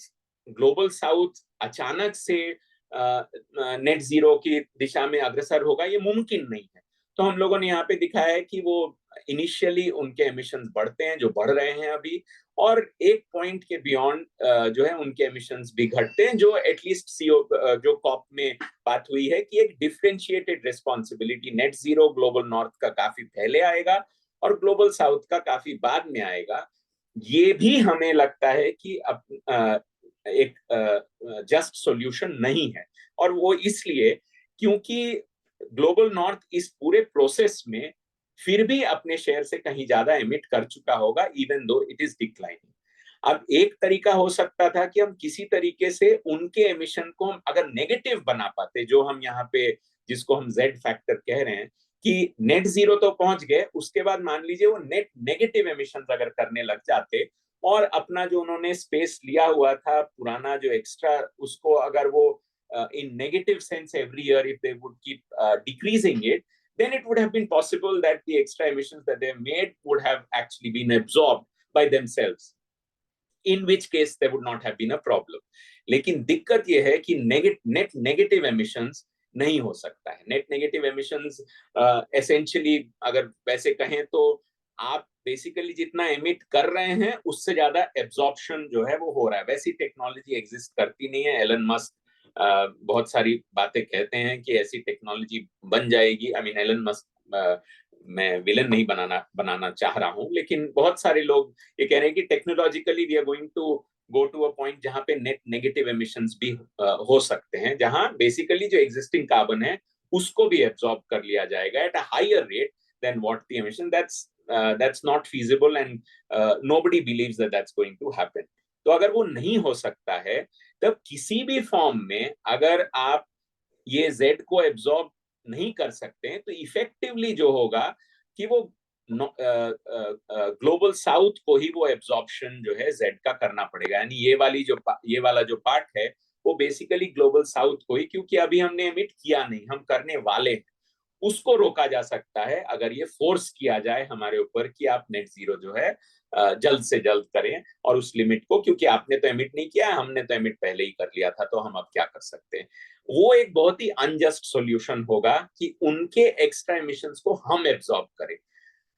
ग्लोबल साउथ अचानक से नेट जीरो की दिशा में अग्रसर होगा, ये मुमकिन नहीं है। तो हम लोगों ने यहाँ पे दिखाया है कि वो इनिशियली उनके एमिशंस बढ़ते हैं, जो बढ़ रहे हैं अभी, और एक पॉइंट के बियॉन्ड जो है उनके एमिशंस भी घटते हैं, जो एटलीस्ट सीओ जो कॉप में बात हुई है कि एक differentiated responsibility, net zero global north का काफी पहले आएगा और ग्लोबल साउथ का काफी बाद में आएगा। ये भी हमें लगता है कि एक जस्ट सॉल्यूशन नहीं है, और वो इसलिए क्योंकि ग्लोबल नॉर्थ इस पूरे प्रोसेस में फिर भी अपने शेयर से कहीं ज्यादा एमिट कर चुका होगा, even though it is declining. अब एक तरीका हो सकता था कि हम किसी तरीके से उनके एमिशन को हम अगर नेगेटिव बना पाते, जो हम यहाँ पे जिसको हम जेड फैक्टर कह रहे हैं, कि नेट जीरो तो पहुंच गए, उसके बाद मान लीजिए वो नेट नेगेटिव एमिशन अगर करने लग जाते, और अपना जो उन्होंने स्पेस लिया हुआ था पुराना जो एक्स्ट्रा, उसको अगर वो in negative sense every year, if they would keep decreasing it, then it would have been possible that the extra emissions that they have made would have actually been absorbed by themselves, in which case there would not have been a problem. लेकिन दिक्कत यह है कि net negative emissions नहीं हो सकता है। Net negative emissions essentially अगर वैसे कहें तो आप बेसिकली जितना एमिट कर रहे हैं उससे ज्यादा एब्जॉर्प्शन जो है वो हो रहा है। वैसी टेक्नोलॉजी एग्जिस्ट करती नहीं है। एलन मस्क बहुत सारी बातें कहते हैं कि ऐसी टेक्नोलॉजी बन जाएगी। आई मीन एलन मस्क, मैं विलन नहीं बनाना चाह रहा हूं, लेकिन बहुत सारे लोग ये कह रहे हैं कि technologically we are going to go to a point जहां पे नेट नेगेटिव एमिशंस भी हो सकते हैं, जहां बेसिकली जो एग्जिस्टिंग कार्बन है उसको भी एब्जॉर्ब कर लिया जाएगा at a higher rate than what the emission. That's not feasible and nobody believes that that's going to happen. तो अगर वो नहीं हो सकता है, तब किसी भी फॉर्म में अगर आप ये जेड को एब्जॉर्ब नहीं कर सकते हैं, तो इफेक्टिवली जो होगा कि वो ग्लोबल साउथ को ही वो एब्जॉर्प्शन जो है जेड का करना पड़ेगा। यानी ये वाला जो पार्ट है वो बेसिकली ग्लोबल साउथ को ही, क्योंकि अभी हमने एमिट किया नहीं, हम करने वाले हैं, उसको रोका जा सकता है अगर ये फोर्स किया जाए हमारे ऊपर कि आप नेट जीरो जो है जल्द से जल्द करें, और उस लिमिट को, क्योंकि आपने तो एमिट नहीं किया है, हमने तो एमिट पहले ही कर लिया था, तो हम अब क्या कर सकते हैं। वो एक बहुत ही अनजस्ट सॉल्यूशन होगा कि उनके एक्स्ट्रा एमिशंस को हम एब्जॉर्ब करें।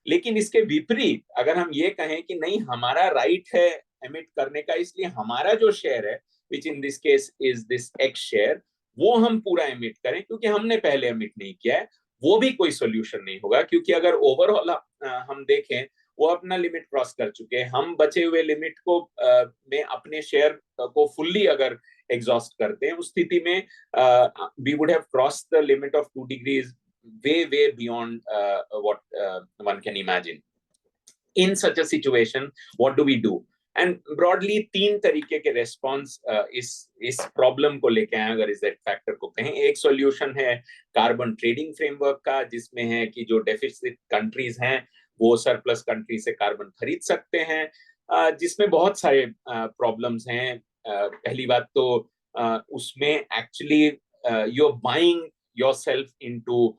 लेकिन इसके विपरीत अगर हम ये कहें कि नहीं, हमारा राइट है एमिट करने का, इसलिए हमारा जो शेयर है, which in this case is this X share, वो हम पूरा एमिट करें क्योंकि हमने पहले एमिट नहीं किया है, वो भी कोई सोल्यूशन नहीं होगा। क्योंकि अगर ओवरऑल हम देखें, वो अपना लिमिट क्रॉस कर चुके हैं। हम बचे हुए लिमिट को में अपने शेयर को फुल्ली अगर एग्जॉस्ट करते हैं, उस स्थिति में we would have crossed the limit of 2 degrees way beyond what one can imagine. In such a situation, what do we do? And broadly 3 तरीके के रेस्पॉन्स इस प्रॉब्लम को लेके आए अगर इस फैक्टर को कहें। एक सॉल्यूशन है कार्बन ट्रेडिंग फ्रेमवर्क का, जिसमें है कि जो डेफिसिट कंट्रीज हैं वो सरप्लस कंट्री से कार्बन खरीद सकते हैं, जिसमें बहुत सारे प्रॉब्लम्स हैं। पहली बात तो उसमें actually you are buying yourself into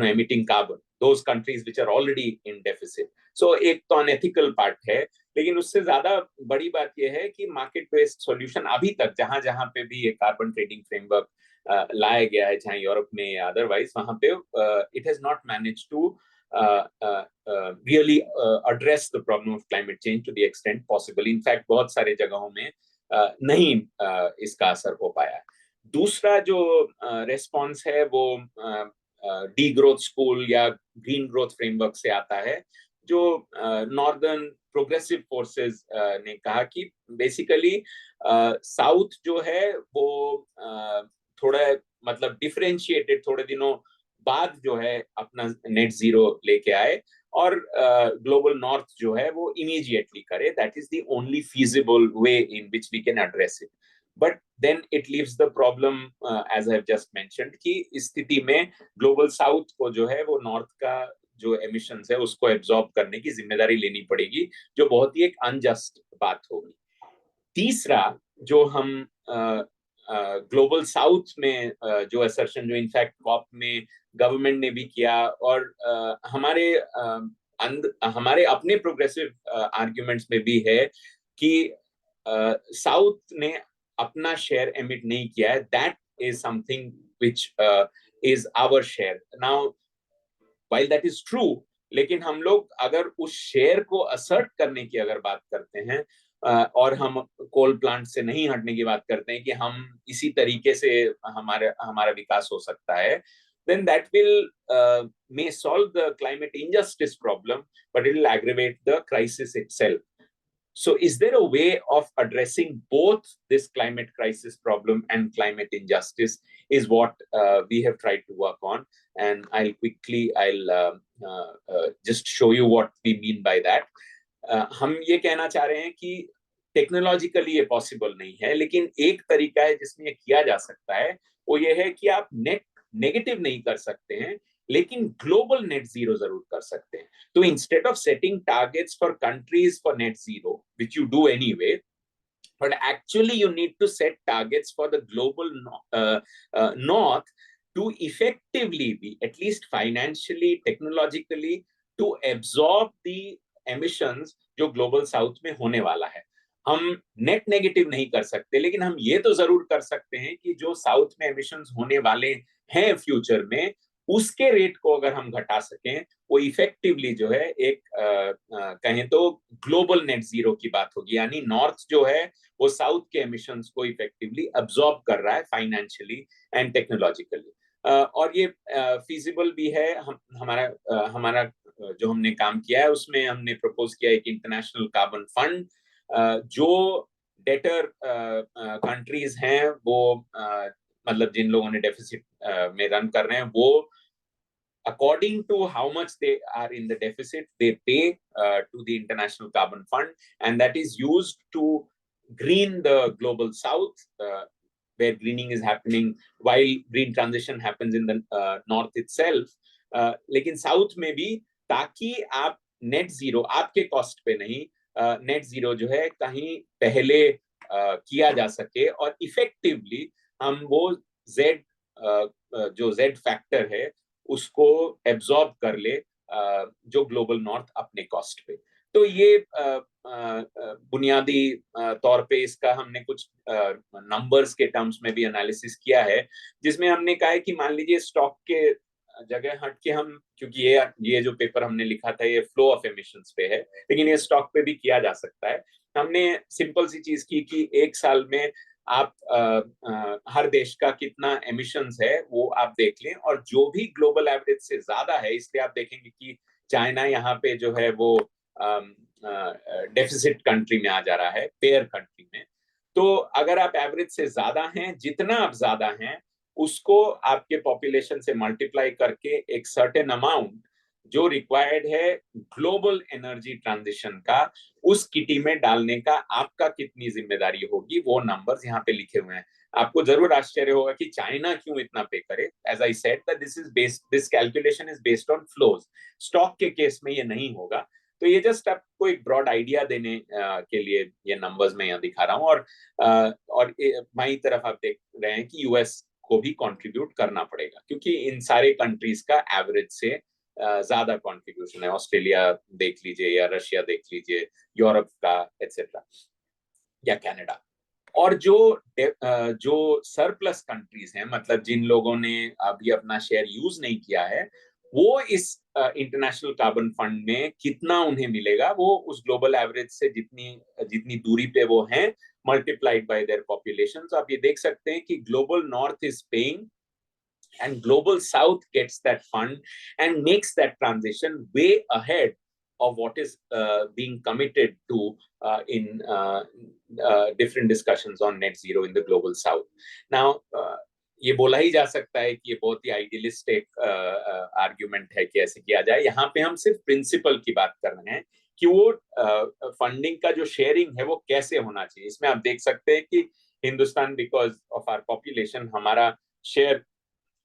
emitting carbon, those countries which are already in deficit. So एक तो अनएथिकल पार्ट है, लेकिन उससे ज्यादा बड़ी बात यह है कि मार्केट बेस्ड सॉल्यूशन अभी तक जहां जहां पे भी ये कार्बन ट्रेडिंग फ्रेमवर्क लाया गया है, चाहे यूरोप में या अदरवाइज, वहां पे it has not manage to really address the problem of climate change to the extent possible. In fact, बहुत सारे जगहों में नहीं इसका असर हो पाया है। दूसरा जो रेस्पॉन्स है वो डी ग्रोथ स्कूल या ग्रीन ग्रोथ फ्रेमवर्क से आता है, जो नॉर्दर्न प्रोग्रेसिव फोर्सेस ने कहा कि बेसिकली साउथ जो है वो थोड़ा मतलब डिफरेंशिएटेड थोड़े दिनों बाद जो है अपना नेट जीरो लेके आए, और ग्लोबल नॉर्थ जो है वो इमीडिएटली करे। That is the only feasible way in which we can address it. But then it leaves the problem as I have just mentioned कि इस स्थिति में ग्लोबल साउथ को जो है वो नॉर्थ का जो एमिशंस है उसको एब्जॉर्ब करने की जिम्मेदारी लेनी पड़ेगी, जो बहुत ही एक अनजस्ट बात होगी। तीसरा जो हम ग्लोबल साउथ में जो असर्शन जो इनफैक्ट कॉप में गवर्नमेंट ने भी किया, और हमारे अपने प्रोग्रेसिव आर्ग्यूमेंट्स में भी है कि साउथ ने अपना शेयर एमिट नहीं किया है। That is something which is our share. Now while that is true, लेकिन हम लोग अगर उस शेयर को असर्ट करने की अगर बात करते हैं और हम कोल प्लांट से नहीं हटने की बात करते हैं कि हम इसी तरीके से हमारा विकास हो सकता है, then that will may solve the climate injustice problem, but it will aggravate the crisis itself. So is there a way of addressing both this climate crisis problem and climate injustice is what we have tried to work on. And I'll just show you what we mean by that. हम ये कहना चाह रहे हैं कि technologically ये possible नहीं है, लेकिन एक तरीका है जिसमें ये किया जा सकता है, वो ये है कि आप नेट नेगेटिव नहीं कर सकते हैं, लेकिन ग्लोबल नेट जीरो जरूर कर सकते हैं. तो instead of setting targets for countries for net zero, which you do anyway, but actually you need to set targets for the global north to effectively be, at least financially, technologically, to absorb the emissions जो global south में होने वाला है. हम net negative नहीं कर सकते, लेकिन हम ये तो जरूर कर सकते हैं कि जो साउथ में एमिशंस होने वाले हैं फ्यूचर में, उसके रेट को अगर हम घटा सकें, वो इफेक्टिवली जो है एक कहें तो ग्लोबल नेट जीरो की बात होगी. यानी नॉर्थ जो है वो साउथ के एमिशंस को इफेक्टिवली अब्सॉर्ब कर रहा है फाइनेंशियली एंड टेक्नोलॉजिकली. और ये फीजिबल भी है. हमारा जो हमने काम किया है उसमें हमने प्रपोज किया एक इंटरनेशनल कार्बन फंड. जो डेटर कंट्रीज हैं वो मतलब जिन लोगों ने डेफिसिट में रन कर रहे हैं, वो according to how much they are in the deficit, they pay to the International Carbon Fund, and that is used to green the global south, where greening is happening while green transition happens in the north itself. लेकिन south में भी, ताकि आप net zero आपके cost पे नहीं, net zero जो है कहीं पहले किया जा सके और इफेक्टिवली हम वो जो जेड फैक्टर है उसको एब्जॉर्ब कर ले जो ग्लोबल नॉर्थ अपने कॉस्ट पे. तो ये बुनियादी तौर पे इसका हमने कुछ नंबर्स के टर्म्स में भी एनालिसिस किया है, जिसमें हमने कहा है कि मान लीजिए स्टॉक के जगह हट के हम, क्योंकि ये जो पेपर हमने लिखा था ये फ्लो ऑफ एमिशंस पे है, लेकिन ये स्टॉक पे भी किया जा सकता है. हमने सिंपल सी चीज की कि एक साल में आप हर देश का कितना एमिशंस है वो आप देख लें, और जो भी ग्लोबल एवरेज से ज्यादा है, इसलिए आप देखेंगे कि चाइना यहाँ पे जो है वो डेफिसिट कंट्री में आ जा रहा है, पेयर कंट्री में. तो अगर आप एवरेज से ज्यादा हैं, जितना आप ज्यादा हैं उसको आपके पॉपुलेशन से मल्टीप्लाई करके एक सर्टेन अमाउंट जो रिक्वायर्ड है ग्लोबल एनर्जी ट्रांजिशन का, उस किटी में डालने का आपका कितनी जिम्मेदारी होगी, वो नंबर्स यहाँ पे लिखे हुए हैं. आपको जरूर आश्चर्य होगा कि चाइना क्यों इतना पे करे. As I said that this calculation is based on flows. Stock के केस में ये नहीं होगा. तो ये जस्ट आपको एक ब्रॉड आइडिया देने के लिए ये नंबर्स मैं यहाँ दिखा रहा हूँ. और बाईं तरफ आप देख रहे हैं कि यूएस को भी कंट्रीब्यूट करना पड़ेगा, क्योंकि इन सारे कंट्रीज का एवरेज से ज्यादा कंट्रीब्यूशन है. ऑस्ट्रेलिया देख लीजिए या रशिया देख लीजिए, यूरोप का एक्सेट्रा, या कनाडा. और जो सरप्लस कंट्रीज हैं, मतलब जिन लोगों ने अभी अपना शेयर यूज नहीं किया है, वो इस इंटरनेशनल कार्बन फंड में कितना उन्हें मिलेगा, वो उस ग्लोबल एवरेज से जितनी दूरी पे वो हैं मल्टीप्लाइड बाय देयर पॉपुलेशन. तो आप ये देख सकते हैं कि global north is paying and global south gets that fund and makes that transition way ahead of what is being committed to in different discussions on net zero in the global south. Now ये बोला ही जा सकता है कि ये बहुत ही idealistic argument है कि ऐसे किया जाए. यहाँ पे हम सिर्फ प्रिंसिपल की बात कर रहे हैं कि वो फंडिंग का जो शेयरिंग है वो कैसे होना चाहिए. इसमें आप देख सकते हैं कि Hindustan, because of our population, हमारा शेयर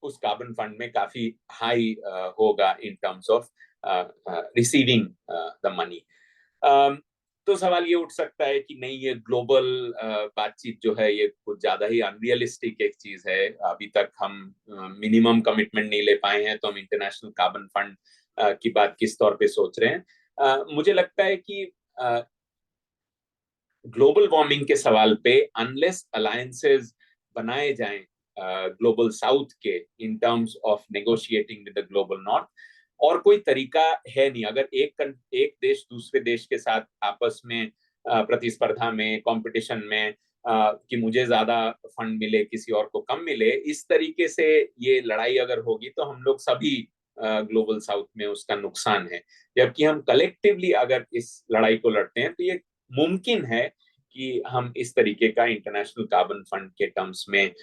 उस कार्बन फंड में काफी हाई होगा in terms of receiving the money. तो सवाल ये उठ सकता है कि नहीं, ये ग्लोबल बातचीत जो है ये कुछ ज्यादा ही अनरियलिस्टिक एक चीज है. अभी तक हम मिनिमम कमिटमेंट नहीं ले पाए हैं, तो हम इंटरनेशनल कार्बन फंड की बात किस तौर पे सोच रहे हैं. मुझे लगता है कि ग्लोबल वार्मिंग के सवाल पे अनलेस अलायंसेस बनाए जाएं ग्लोबल साउथ के इन terms of negotiating with the global north, और कोई तरीका है नहीं। अगर एक देश दूसरे देश के साथ आपस में प्रतिस्पर्धा में, कंपटीशन में कि मुझे ज्यादा फंड मिले, किसी और को कम मिले, इस तरीके से ये लड़ाई अगर होगी तो हम लोग सभी ग्लोबल साउथ में उसका नुकसान है। जबकि हम कलेक्टिवली अगर इस लड़ाई को लड़ते हैं तो ये मुमकिन है कि हम इस तरीके का इंटरनेशनल कार्बन फंड के टर्म्स में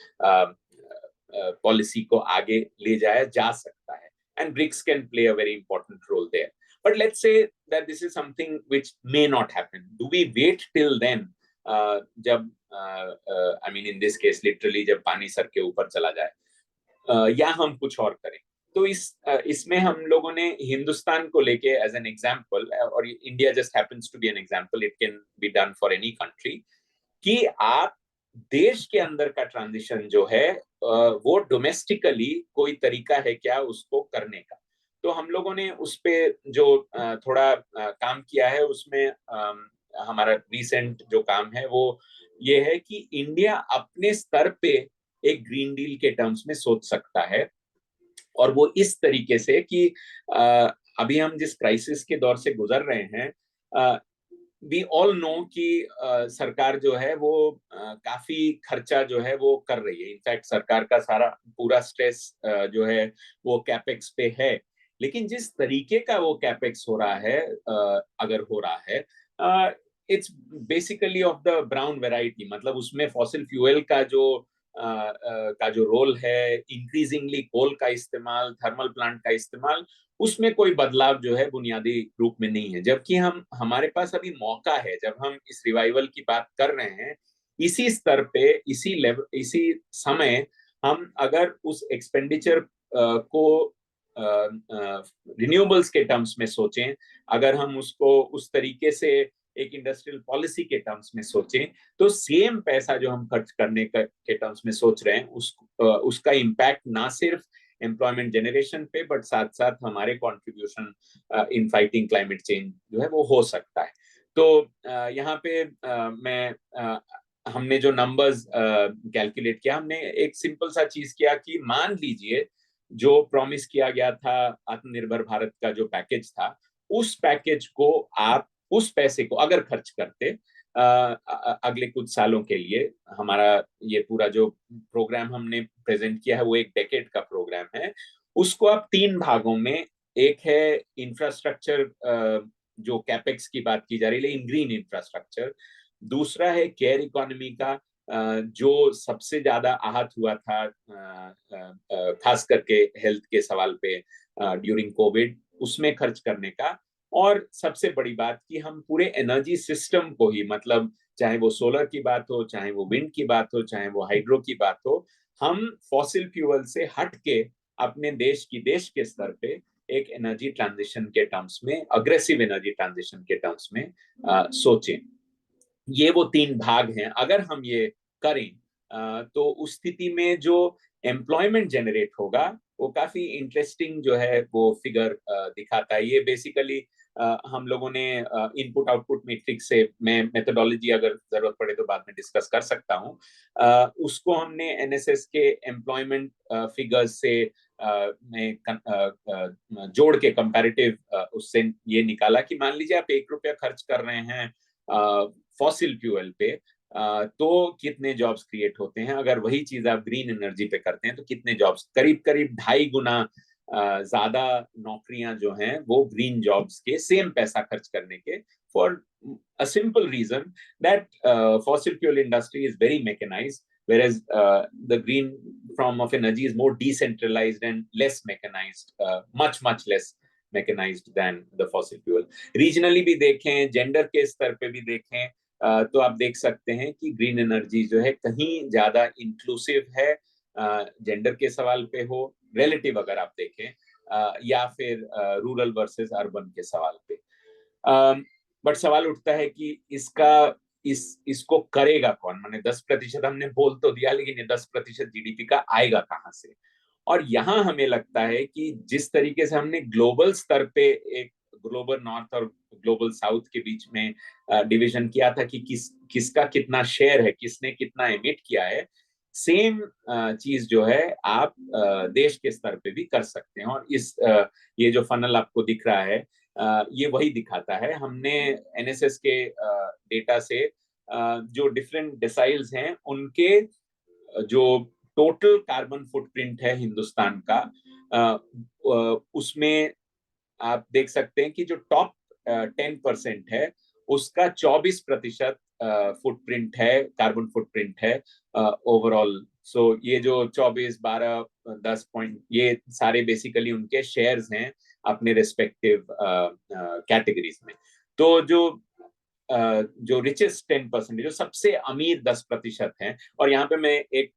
पॉलिसी को आगे ले जाया जा सकता है, and BRICS can play a very important role there. But let's say that this is something which may not happen. Do we wait till then? जब I mean in this case literally जब पानी sir के ऊपर चला जाए, या हम कुछ और करें? तो इसमें हम लोगों ने हिंदुस्तान को लेके एज एन एग्जाम्पल, और India just happens to be an example, it can be done for any country, कि आप देश के अंदर का ट्रांजिशन जो है वो डोमेस्टिकली कोई तरीका है क्या उसको करने का। तो हम लोगों ने उस पे जो थोड़ा काम किया है, उसमें हमारा रिसेंट जो काम है वो ये है कि इंडिया अपने स्तर पे एक ग्रीन डील के टर्म्स में सोच सकता है, और वो इस तरीके से कि अभी हम जिस क्राइसिस के दौर से गुजर रहे हैं, वी ऑल नो कि सरकार जो है वो काफी खर्चा जो है वो कर रही है। इनफैक्ट सरकार का सारा पूरा स्ट्रेस जो है वो कैपेक्स पे है, लेकिन जिस तरीके का वो कैपेक्स हो रहा है, अगर हो रहा है, it's basically of the brown variety. मतलब उसमें फॉसिल फ्यूल का जो रोल है, इंक्रीजिंगली कोल का इस्तेमाल, थर्मल प्लांट का इस्तेमाल, उसमें कोई बदलाव जो है बुनियादी रूप में नहीं है। जबकि हमारे पास अभी मौका है, जब हम इस रिवाइवल की बात कर रहे हैं, इसी स्तर पे, इसी समय हम अगर उस एक्सपेंडिचर को रिन्यूएबल्स के टर्म्स में सोचें, अगर हम उसको उस तरीके से एक इंडस्ट्रियल पॉलिसी के टर्म्स में सोचें, तो सेम पैसा जो हम खर्च करने के टर्म्स में सोच रहे हैं, उसका इम्पैक्ट ना सिर्फ एम्प्लॉयमेंट जनरेशन पे, बट साथ साथ हमारे contribution in fighting climate change जो है वो हो सकता है। तो यहाँ पे हमने जो नंबर्स कैलकुलेट किया, हमने एक सिंपल सा चीज किया कि मान लीजिए जो प्रॉमिस किया गया था आत्मनिर्भर भारत का जो पैकेज था, उस पैकेज को आप उस पैसे को अगर खर्च करते अगले कुछ सालों के लिए, हमारा ये पूरा जो प्रोग्राम हमने प्रेजेंट किया है वो एक डेकेड का प्रोग्राम है, उसको आप 3 भागों में, एक है इंफ्रास्ट्रक्चर जो कैपेक्स की बात की जा रही है, लेकिन ग्रीन इंफ्रास्ट्रक्चर, दूसरा है केयर इकोनॉमी का जो सबसे ज्यादा आहत हुआ था खास करके हेल्थ के सवाल पे ड्यूरिंग कोविड, उसमें खर्च करने का, और सबसे बड़ी बात कि हम पूरे एनर्जी सिस्टम को ही, मतलब चाहे वो सोलर की बात हो, चाहे वो विंड की बात हो, चाहे वो हाइड्रो की बात हो, हम फॉसिल फ्यूल से हट के अपने देश के स्तर पे एक एनर्जी ट्रांजिशन के टर्म्स में, अग्रेसिव एनर्जी ट्रांजिशन के टर्म्स में सोचें। ये वो 3 भाग हैं। अगर हम ये करें तो उस स्थिति में जो एम्प्लॉयमेंट जनरेट होगा वो काफी इंटरेस्टिंग जो है वो फिगर दिखाता है। ये बेसिकली हम लोगों ने इनपुट आउटपुट मैट्रिक्स से, मैं मेथोडोलॉजी अगर जरूरत पड़े तो बाद में डिस्कस कर सकता हूँ, उसको हमने एनएसएस के एम्प्लॉयमेंट फिगर्स से जोड़ के कंपैरेटिव उससे ये निकाला कि मान लीजिए आप 1 रुपया खर्च कर रहे हैं फॉसिल फ्यूल पे, तो कितने जॉब्स क्रिएट होते हैं। अगर वही चीज आप ग्रीन एनर्जी पे करते हैं तो कितने जॉब्स, करीब करीब 2.5 गुना ज्यादा नौकरियां जो हैं वो ग्रीन जॉब्स के, सेम पैसा खर्च करने के, for a simple reason that fossil fuel industry is very mechanised, whereas the green form of energy is more decentralized and less mechanized, much less mechanized than the fossil fuel. Regionally भी देखें, gender के स्तर पे भी देखें, तो आप देख सकते हैं कि ग्रीन एनर्जी जो है कहीं ज्यादा इंक्लूसिव है, जेंडर के सवाल पे हो, रिलेटिव अगर आप देखें, या फिर रूरल वर्सेस अर्बन के सवाल पे। बट सवाल उठता है कि इसको करेगा कौन? माने 10% हमने बोल तो दिया, लेकिन ये 10% जीडीपी का आएगा कहाँ से? और यहाँ हमें लगता है कि जिस तरीके से हमने ग्लोबल स्तर पे एक ग्लोबल नॉर्थ और ग्लोबल साउथ के बीच में डिवीजन किया था कि किसका कितना शेयर है, किसने कितना एमिट किया है, सेम चीज जो है आप देश के स्तर पे भी कर सकते हैं। और इस ये जो फनल आपको दिख रहा है ये वही दिखाता है। हमने एनएसएस के डेटा से जो डिफरेंट डिसाइल्स हैं उनके जो टोटल कार्बन फुटप्रिंट है हिंदुस्तान का, उसमें आप देख सकते हैं कि जो टॉप 10% है उसका 24% फुटप्रिंट है, कार्बन फुटप्रिंट है ओवरऑल। सो ये जो 24, 12, 10 पॉइंट, ये सारे बेसिकली उनके शेयर्स हैं अपने रिस्पेक्टिव कैटेगरीज में। तो जो रिचेस्ट 10%, जो सबसे अमीर 10% हैं, और यहाँ पे मैं एक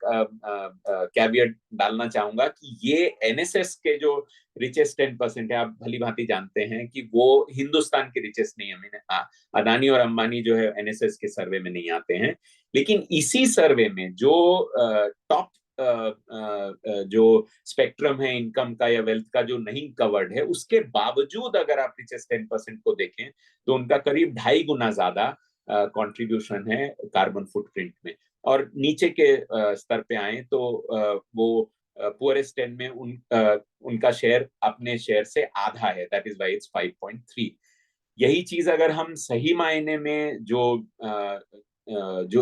कैवियट डालना चाहूंगा कि ये एनएसएस के जो रिचेस्ट 10% है, आप भली भांति जानते हैं कि वो हिंदुस्तान के रिचेस्ट नहीं है। अदानी और अंबानी जो है एनएसएस के सर्वे में नहीं आते हैं, लेकिन इसी सर्वे में जो टॉप जो स्पेक्ट्रम है इनकम का या वेल्थ का जो नहीं कवर्ड है, उसके बावजूद अगर आप रिचेस्ट 10% को देखें तो उनका करीब 2.5 गुना ज्यादा कंट्रीब्यूशन है कार्बन फुटप्रिंट में। और नीचे के स्तर पे आए तो वो पुअरेस्ट 10 में उनका शेयर अपने शेयर से आधा है, दैट इज वाई इट्स 5.3। यही चीज अगर हम सही मायने में जो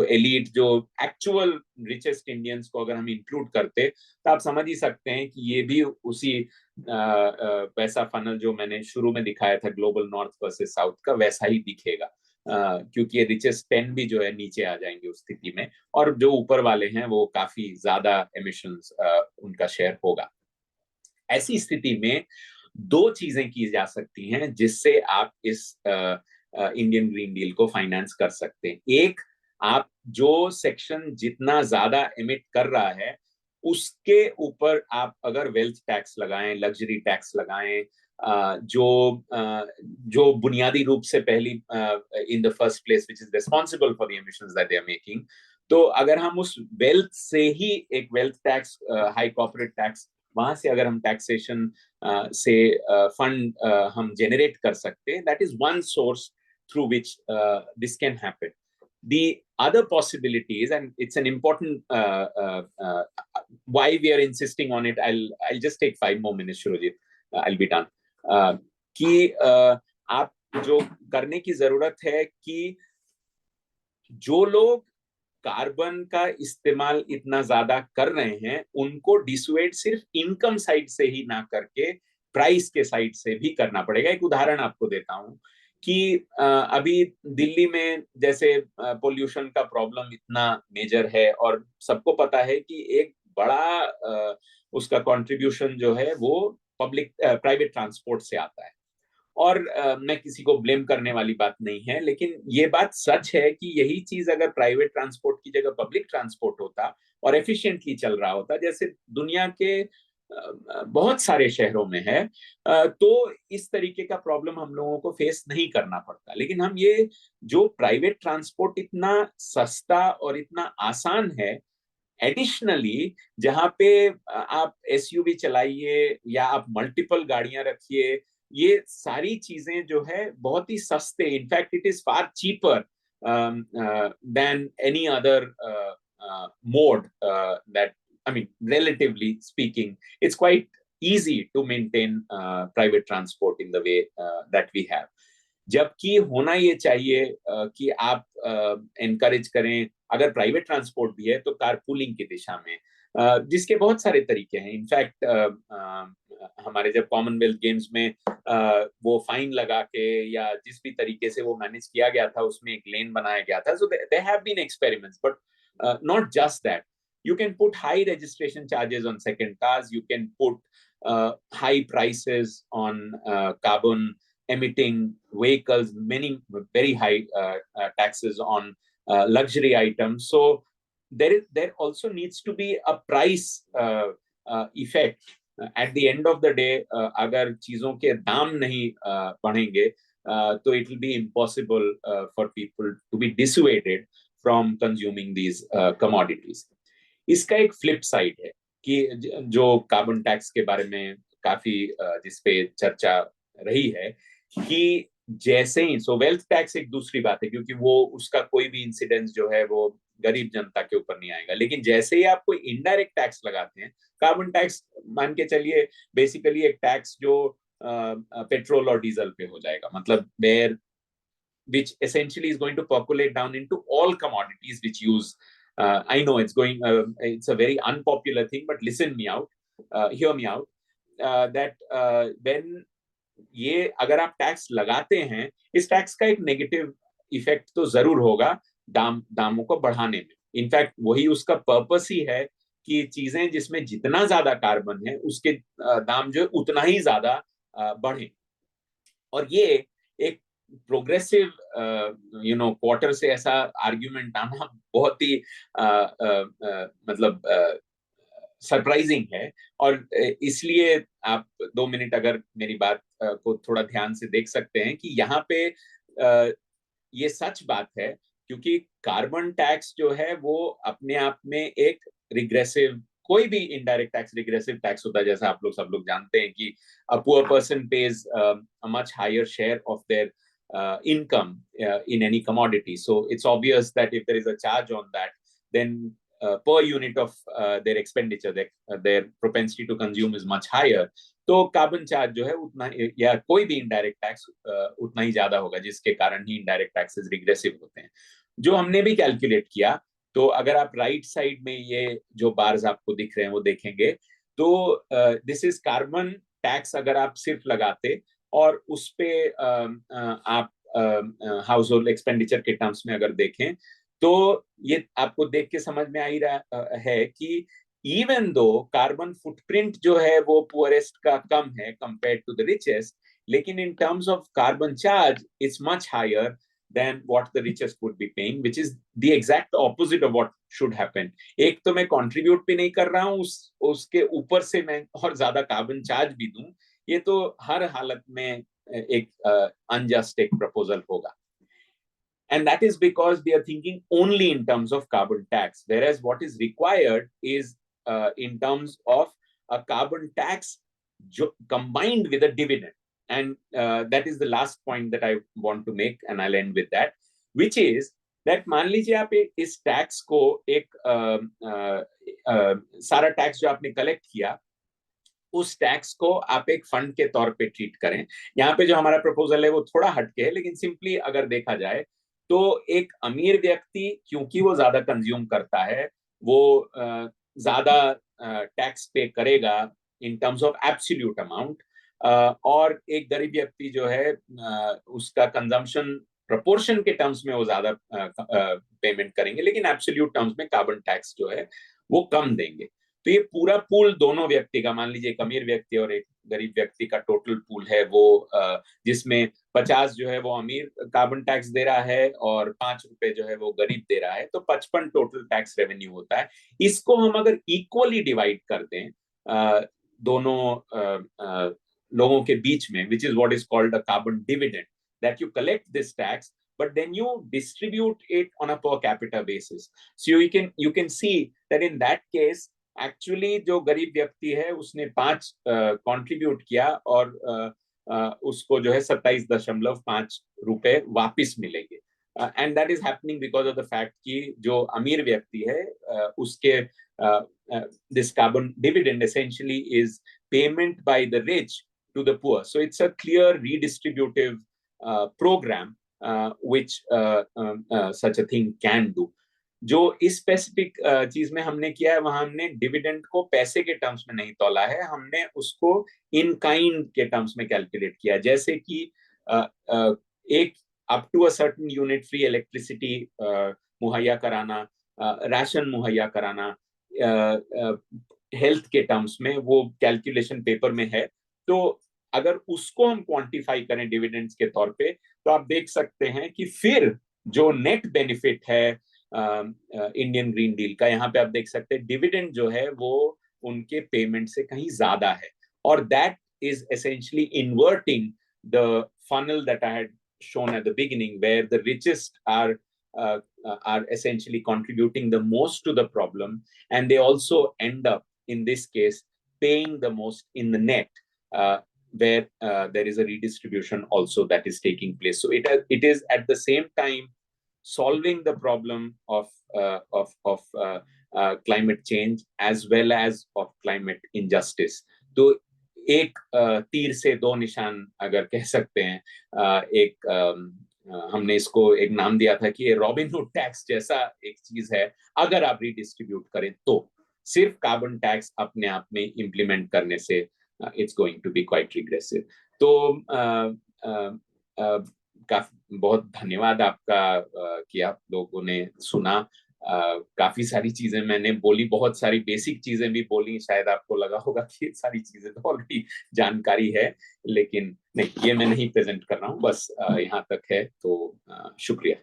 एलीट, जो एक्चुअल रिचेस्ट इंडियंस को अगर हम इंक्लूड करते तो आप समझ ही सकते हैं कि ये भी उसी वैसा फनल जो मैंने शुरू में दिखाया था ग्लोबल नॉर्थ वर्सेस साउथ का, वैसा ही दिखेगा। क्योंकि ये रिचेस्ट 10 भी जो है नीचे आ जाएंगे उस स्थिति में, और जो ऊपर वाले हैं वो काफी ज्यादा एमिशंस उनका शेयर होगा। ऐसी स्थिति में दो चीजें की जा सकती हैं जिससे आप इस इंडियन ग्रीन डील को फाइनेंस कर सकते हैं। एक, आप जो सेक्शन जितना ज्यादा एमिट कर रहा है उसके ऊपर आप अगर वेल्थ टैक्स लगाएं, लग्जरी टैक्स लगाएं, जो बुनियादी रूप से पहली in the first place which is responsible for the emissions that they are making, तो अगर हम उस वेल्थ से ही एक wealth tax, high corporate tax, वहां से अगर हम टैक्सेशन से फंड हम जेनरेट कर सकते हैं, that is one source through which this can happen. The other possibility is, and it's an important why we are insisting on it. I'll just take 5 more minutes, Shurojit. I'll be done. कि आप जो करने की जरूरत है कि जो लोग कार्बन का इस्तेमाल इतना ज्यादा कर रहे हैं उनको डिसुएड सिर्फ इनकम साइड से ही ना करके प्राइस के साइड से भी करना पड़ेगा। एक उदाहरण आपको देता हूं कि अभी दिल्ली में जैसे पोल्यूशन का प्रॉब्लम इतना मेजर है और सबको पता है कि एक बड़ा उसका कंट्रीब्यूशन जो है वो पब्लिक प्राइवेट ट्रांसपोर्ट से आता है। और मैं किसी को ब्लेम करने वाली बात नहीं है, लेकिन ये बात सच है कि यही चीज अगर प्राइवेट ट्रांसपोर्ट की जगह पब्लिक ट्रांसपोर्ट होता और एफिशिएंटली चल रहा होता, जैसे दुनिया के बहुत सारे शहरों में है, तो इस तरीके का प्रॉब्लम हम लोगों को फेस नहीं करना पड़ता। लेकिन हम ये जो प्राइवेट ट्रांसपोर्ट इतना सस्ता और इतना आसान है, एडिशनली जहां पे आप एसयूवी चलाइए या आप मल्टीपल गाड़ियां रखिए, ये सारी चीजें जो है बहुत ही सस्ते, in fact it is far cheaper than any other mode that, I mean, relatively speaking, it's quite easy to maintain private transport in the way that we have. जबकि होना ये चाहिए कि आप एनकरेज करें, अगर प्राइवेट ट्रांसपोर्ट भी है तो कारपूलिंग की दिशा में, जिसके बहुत सारे तरीके हैं। इनफैक्ट हमारे जब कॉमनवेल्थ गेम्स में वो फाइन लगा के या जिस भी तरीके से वो मैनेज किया गया था उसमें एक लेन बनाया गया था। So there have been experiments, but not just that. You can put high registration charges on second cars. You can put high prices on carbon emitting vehicles, many very high taxes on luxury items. So there also needs to be a price effect. At the end of the day, अगर चीजों के दाम नहीं बढ़ेंगे तो it will be impossible for people to be dissuaded from consuming these commodities. इसका एक flip side है कि जो कार्बन टैक्स के बारे में काफी जिसपे चर्चा रही है, कि जैसे ही वेल्थ टैक्स एक दूसरी बात है, क्योंकि वो उसका कोई भी इंसिडेंस जो है वो गरीब जनता के ऊपर नहीं आएगा। लेकिन जैसे ही आप कोई इनडायरेक्ट टैक्स लगाते हैं, कार्बन टैक्स मान के चलिए बेसिकली एक टैक्स जो पेट्रोल और डीजल पे हो जाएगा, मतलब where which essentially is going to percolate down into all commodities which use I know it's a very unpopular thing, but listen me out, hear me out, that when ये अगर आप tax लगाते हैं, इस टैक्स का एक negative effect तो जरूर होगा दामों को बढ़ाने में। इनफैक्ट वही उसका पर्पस ही है कि चीजें जिसमें जितना ज्यादा कार्बन है उसके दाम जो है उतना ही ज्यादा बढ़े। और ये एक प्रोग्रेसिव क्वार्टर से ऐसा आर्ग्यूमेंट आना बहुत ही मतलब सरप्राइजिंग है। और इसलिए आप 2 मिनट अगर मेरी बात को थोड़ा ध्यान से देख सकते हैं कि यहाँ पे ये सच बात है, क्योंकि कार्बन टैक्स जो है वो अपने आप में एक रिग्रेसिव, कोई भी इनडायरेक्ट टैक्स रिग्रेसिव टैक्स होता है, जैसा आप लोग सब लोग जानते हैं कि a poor person pays a much higher share of their income in any commodity. So it's obvious that if there is a charge on that, then per unit of their expenditure, their propensity to consume is much higher. तो carbon charge जो है उतना, या कोई भी indirect tax उतना ही ज्यादा होगा, जिसके कारण ही इनडायरेक्ट टैक्सेस रिग्रेसिव होते हैं, जो हमने भी कैलकुलेट किया। तो अगर आप राइट साइड में ये जो बार्स आपको दिख रहे हैं वो देखेंगे, तो दिस इज कार्बन टैक्स अगर आप सिर्फ लगाते और उस पे आप हाउस होल्ड एक्सपेंडिचर के टर्म्स में अगर देखें, तो ये आपको देख के समझ में आ ही रहा है कि इवन दो कार्बन फुटप्रिंट जो है वो पुअरेस्ट का कम है कंपेयर्ड टू द रिचेस्ट, लेकिन in terms of carbon charge it's much higher than what the richest would be paying, which is the exact opposite of what should happen. एक तो मैं contribute भी नहीं कर रहा हूँ, उसके ऊपर से मैं और ज्यादा कार्बन चार्ज भी दूं, ये तो हर हालत में एक अनजस्ट एक प्रपोजल होगा। And that is because they are thinking only in terms of carbon tax, whereas what is required is in terms of a carbon tax combined with a dividend. And that is the last point that I want to make, and I'll end with that, which is that मान लीजिए आप इस tax को सारा tax जो आपने collect किया, उस टैक्स को आप एक फंड के तौर पे ट्रीट करें। यहाँ पे जो हमारा प्रपोजल है वो थोड़ा हटके है, लेकिन सिंपली अगर देखा जाए तो एक अमीर व्यक्ति क्योंकि वो ज्यादा कंज्यूम करता है, वो ज्यादा टैक्स पे करेगा इन टर्म्स ऑफ एब्सोल्यूट अमाउंट, और एक गरीब व्यक्ति जो है उसका कंजम्पशन प्रोपोर्शन के टर्म्स में वो ज्यादा पेमेंट करेंगे, लेकिन एब्सोल्यूट टर्म्स में कार्बन टैक्स जो है वो कम देंगे। तो ये पूरा पूल दोनों व्यक्ति का, मान लीजिए एक अमीर व्यक्ति और एक गरीब व्यक्ति का टोटल पूल है वो, जिसमें 50 जो है वो अमीर कार्बन टैक्स दे रहा है और 5 रुपए जो है वो गरीब दे रहा है, तो 55 टोटल टैक्स रेवेन्यू होता है। इसको हम अगर इक्वली डिवाइड कर दें दोनों लोगों के बीच में, which is what is called a carbon dividend, that you collect this tax but then you distribute it on a per capita basis. So you can see that in that case actually जो गरीब व्यक्ति है उसने 5 contribute किया और उसको जो है 27.5 रुपए वापिस मिलेंगे। And that is happening because of the fact कि जो अमीर व्यक्ति है उसके this carbon dividend essentially is payment by the rich to the poor. So it's a clear redistributive programme which such a thing can do. जो इस specific चीज में हमने किया है, वहां हमने डिविडेंड को पैसे के टर्म्स में नहीं तोला है, हमने उसको इन काइंड के टर्म्स में कैलकुलेट किया। जैसे कि एक up to a certain unit free electricity मुहैया कराना, राशन मुहैया कराना, हेल्थ के टर्म्स में वो कैलकुलेशन पेपर में है। तो अगर उसको हम क्वांटिफाई करें डिविडेंड्स के तौर पे, तो आप देख सकते हैं कि फिर जो नेट बेनिफिट है इंडियन ग्रीन डील का, यहाँ पे आप देख सकते हैं डिविडेंड जो है वो उनके पेमेंट से कहीं ज्यादा है, और that is essentially inverting the funnel that I had shown at the beginning, where the richest are essentially contributing the most to the problem, and they also end up in this case paying the most in the net. where there is a redistribution also that is taking place. So it is at the same time solving the problem of climate change as well as of climate injustice. तो एक तीर से दो निशान अगर कह सकते हैं, हमने इसको एक नाम दिया था कि ये रॉबिन हुड टैक्स जैसा एक चीज है. अगर आप रिडिस्ट्रीब्यूट करें तो सिर्फ कार्बन टैक्स अपने आप में इम्प्लीमेंट करने से it's going to be quite regressive. तो बहुत धन्यवाद आपका कि आप लोगों ने सुना. काफी सारी चीजें मैंने बोली, बहुत सारी बेसिक चीजें भी बोली. शायद आपको लगा होगा कि सारी चीजें तो ऑलरेडी जानकारी है, लेकिन नहीं, ये मैं नहीं प्रेजेंट कर रहा हूँ, बस यहाँ तक है. तो शुक्रिया.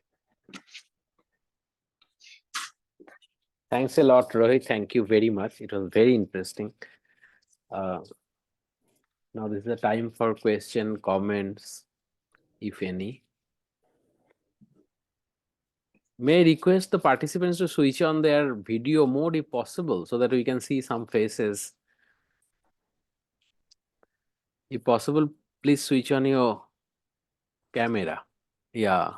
Thanks a lot, Rohit. Thank you very much. It was very interesting. Now this is the time for question, comments, if any. May I request the participants to switch on their video mode if possible, so that we can see some faces. If possible, please switch on your camera. Yeah.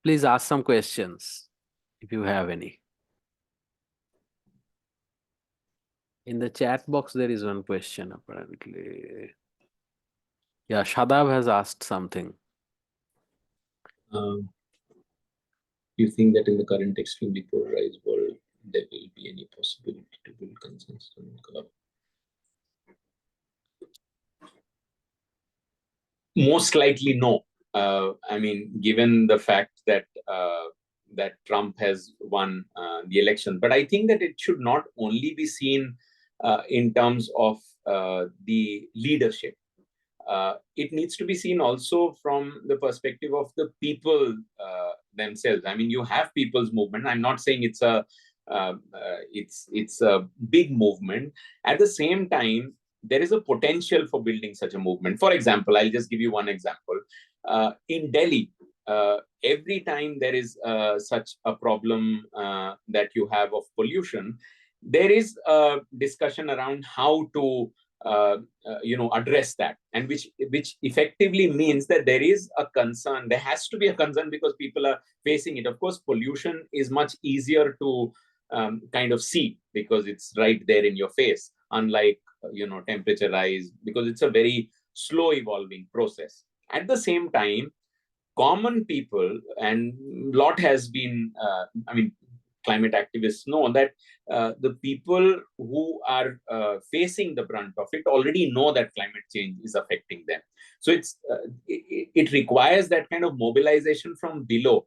Please ask some questions if you have any. In the chat box, there is one question apparently. Yeah, Shadab has asked something. You think that in the current extremely polarized world, there will be any possibility to build consensus on carbon? Most likely, no. I mean, given the fact that that Trump has won the election, but I think that it should not only be seen in terms of the leadership. It needs to be seen also from the perspective of the people themselves. I mean, you have people's movement. I'm not saying it's a big movement. At the same time, there is a potential for building such a movement. For example, I'll just give you one example. In Delhi, every time there is such a problem that you have of pollution, there is a discussion around how to address that, and which effectively means that there is a concern. There has to be a concern because people are facing it. Of course, pollution is much easier to kind of see because it's right there in your face, unlike temperature rise, because it's a very slow evolving process. At the same time, common people, and lot has been climate activists know that the people who are facing the brunt of it already know that climate change is affecting them. So it requires that kind of mobilization from below.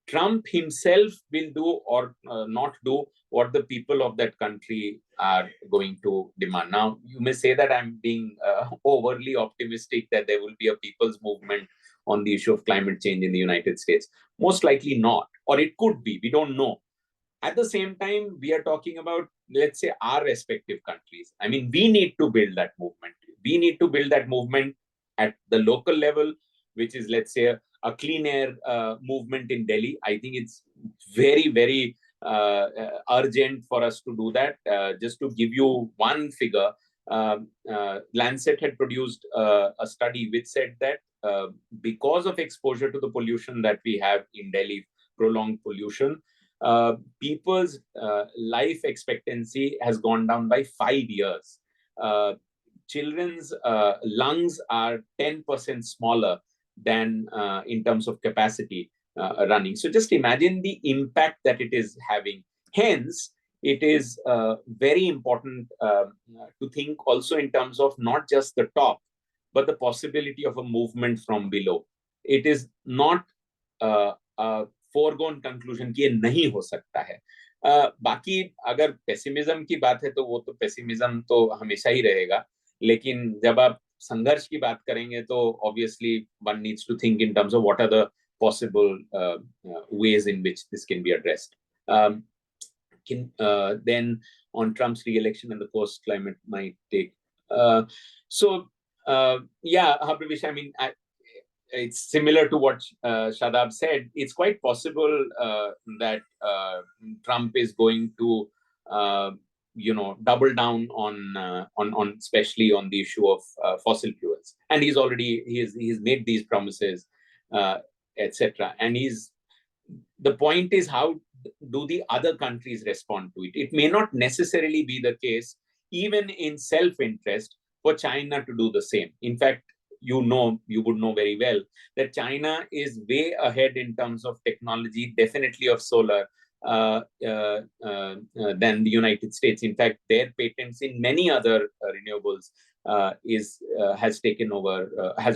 Trump himself will do or not do what the people of that country are going to demand. Now, you may say that I'm being overly optimistic that there will be a people's movement on the issue of climate change in the United States. Most likely not, or it could be, we don't know. At the same time, we are talking about, let's say, our respective countries. I mean, we need to build that movement. We need to build that movement at the local level, which is, let's say, a clean air movement in Delhi. I think it's very, very urgent for us to do that. Just to give you one figure, Lancet had produced a study which said that because of exposure to the pollution that we have in Delhi, prolonged pollution, people's life expectancy has gone down by 5 years. Children's lungs are 10% smaller than in terms of capacity running. So just imagine the impact that it is having. Hence, it is very important to think also in terms of not just the top, but the possibility of a movement from below. It is not a foregone conclusion कि ये नहीं हो सकता है. बाकी अगर pessimism की बात है तो वो तो पेसिमिज्म तो हमेशा ही रहेगा, लेकिन जब आप संघर्ष की बात करेंगे तो obviously one needs to think in terms of what are the possible ways in which this can be addressed. Then on Trump's re-election and the post-climate might take. Yeah, Hapravish, I mean, it's similar to what Shadab said. It's quite possible that Trump is going to double down on especially on the issue of fossil fuels. And he's made these promises, etc. And the point is, how do the other countries respond to it? It may not necessarily be the case, even in self-interest, for China to do the same. In fact, you would know very well that China is way ahead in terms of technology, definitely of solar, than the United States. In fact, their patents in many other renewables has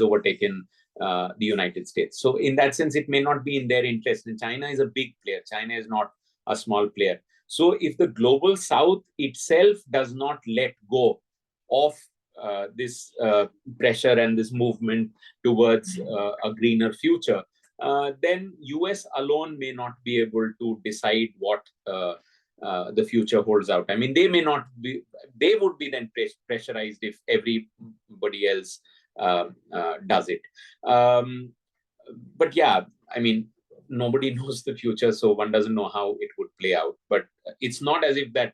overtaken the United States. So in that sense, it may not be in their interest. And China is a big player. China is not a small player. So if the global South itself does not let go of this pressure and this movement towards a greener future, then US alone may not be able to decide what the future holds out. I mean, they would be then pressurized if everybody else does it. But yeah, I mean, nobody knows the future, so one doesn't know how it would play out. But it's not as if that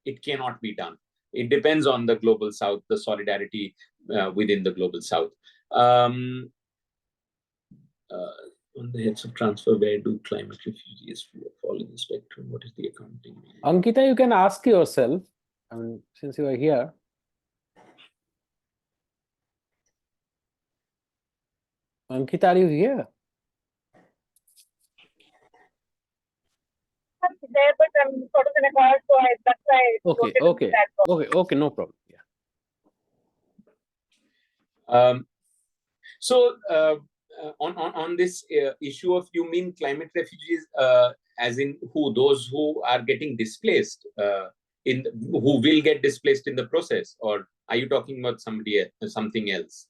it cannot be done. It depends on the global South, the solidarity within the global South. On the heads of transfer, where do climate refugees fall in the spectrum? What is the accounting? Ankita, you can ask yourself, I mean, since you are here. Ankita, are you here? There, but I'm sort of in a car, so that's why I Okay, no problem. Yeah. On this issue of, you mean climate refugees, as in those who are getting displaced, who will get displaced in the process, or are you talking about something else?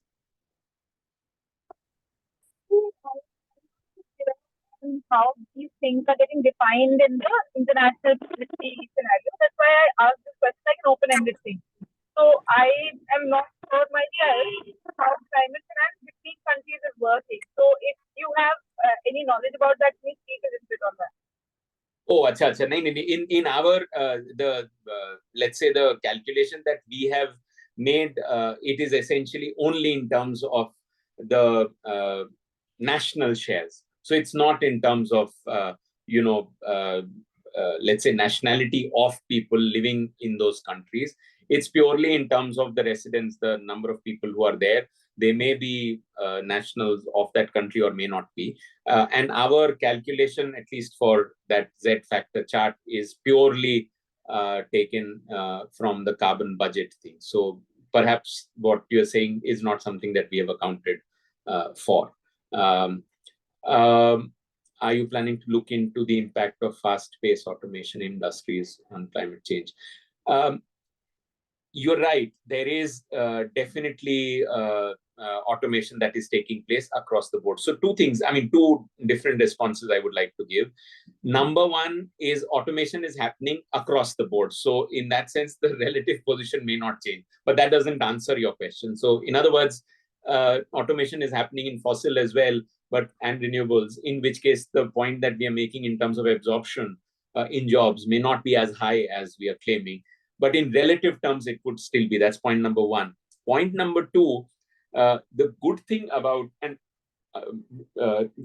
How these things are getting defined in the international policy scenario. That's why I asked this question like an open-ended thing. So I am not sure, my dear, how climate finance between countries is working. So if you have any knowledge about that, please speak a little bit on that. Oh, acha. In our let's say the calculation that we have made, it is essentially only in terms of the national shares. So it's not in terms of let's say nationality of people living in those countries. It's purely in terms of the residents, the number of people who are there. They may be nationals of that country or may not be. And our calculation, at least for that Z factor chart, is purely taken from the carbon budget thing. So perhaps what you're saying is not something that we have accounted for. Are you planning to look into the impact of fast-paced automation industries on climate change? You're right. There is definitely automation that is taking place across the board. So two different responses I would like to give. Number one is automation is happening across the board. So in that sense, the relative position may not change, but that doesn't answer your question. So in other words, automation is happening in fossil as well, and renewables, in which case the point that we are making in terms of absorption in jobs may not be as high as we are claiming. But in relative terms, it could still be. That's point number one. Point number two, the good thing about, and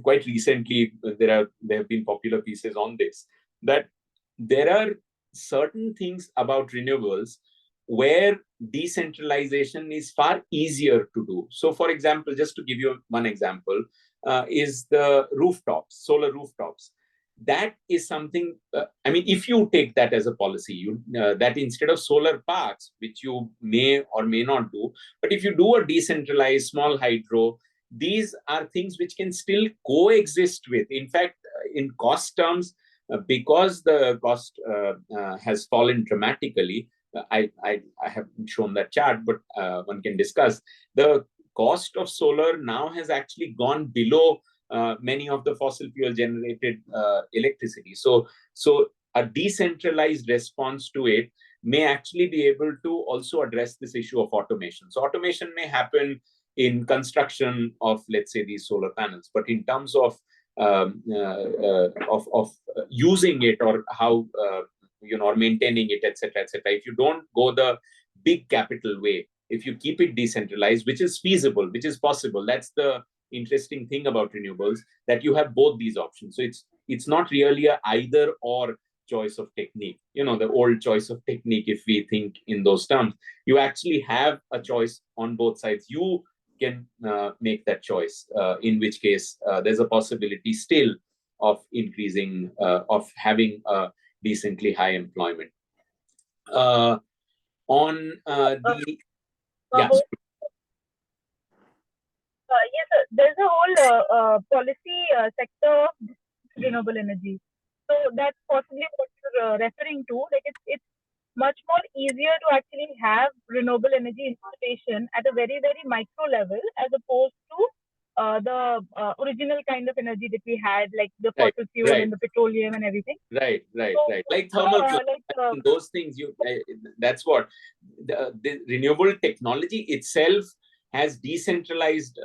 quite recently, there have been popular pieces on this, that there are certain things about renewables where decentralization is far easier to do. So for example, just to give you one example, is the rooftops, solar rooftops. That is something, if you take that as a policy, that instead of solar parks, which you may or may not do, but if you do a decentralized small hydro, these are things which can still coexist with. In fact, in cost terms, because the cost has fallen dramatically, I haven't shown that chart, but one can discuss. The cost of solar now has actually gone below many of the fossil fuel generated electricity. So a decentralized response to it may actually be able to also address this issue of automation. So automation may happen in construction of, let's say, these solar panels, but in terms of using it, or how or maintaining it, etc., etc. If you don't go the big capital way, if you keep it decentralized, which is feasible, which is possible, that's the interesting thing about renewables, that you have both these options. So it's not really a either or choice of technique, the old choice of technique, if we think in those terms. You actually have a choice on both sides. You can make that choice, in which case there's a possibility still of increasing, of having a decently high employment. On the yeah. Yes, sir. There's a whole policy sector of renewable energy. So that's possibly what you're referring to. Like it's much more easier to actually have renewable energy installation at a very, very micro level as opposed to the original kind of energy that we had, like the fossil fuel and the petroleum and everything. Right. Like thermal plant, those things. That's what the renewable technology itself has decentralized,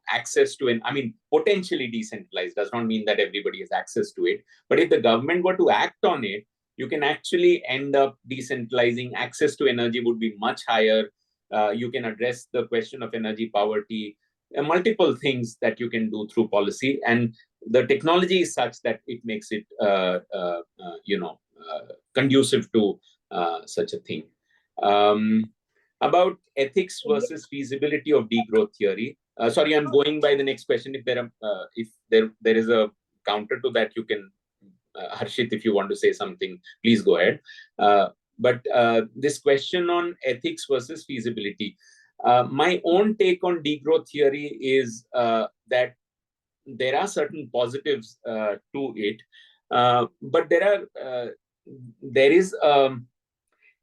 access to. I mean, potentially decentralized does not mean that everybody has access to it. But if the government were to act on it, you can actually end up decentralizing. Access to energy would be much higher. You can address the question of energy poverty, multiple things that you can do through policy, and the technology is such that it makes it, conducive to such a thing. About ethics versus feasibility of degrowth theory. Sorry, I'm going by the next question. If there is a counter to that, you can, Harshit, if you want to say something, please go ahead. But this question on ethics versus feasibility, my own take on degrowth theory is that there are certain positives to it, but there is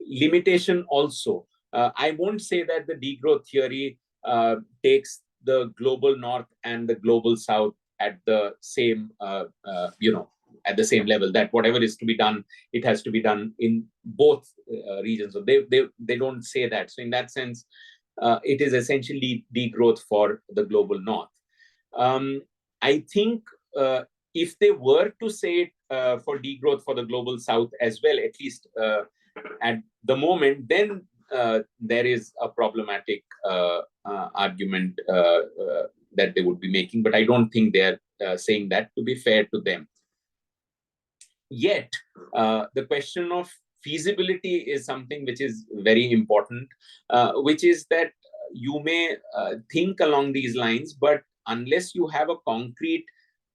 limitation also. I won't say that the degrowth theory takes the global north and the global south at the same, at the same level, that whatever is to be done, it has to be done in both regions. So they don't say that. So in that sense, it is essentially degrowth for the global north. I think if they were to say it for degrowth for the global south as well, at least at the moment, then there is a problematic argument that they would be making. But I don't think they're saying that, to be fair to them. Yet, the question of feasibility is something which is very important, which is that you may think along these lines, but unless you have a concrete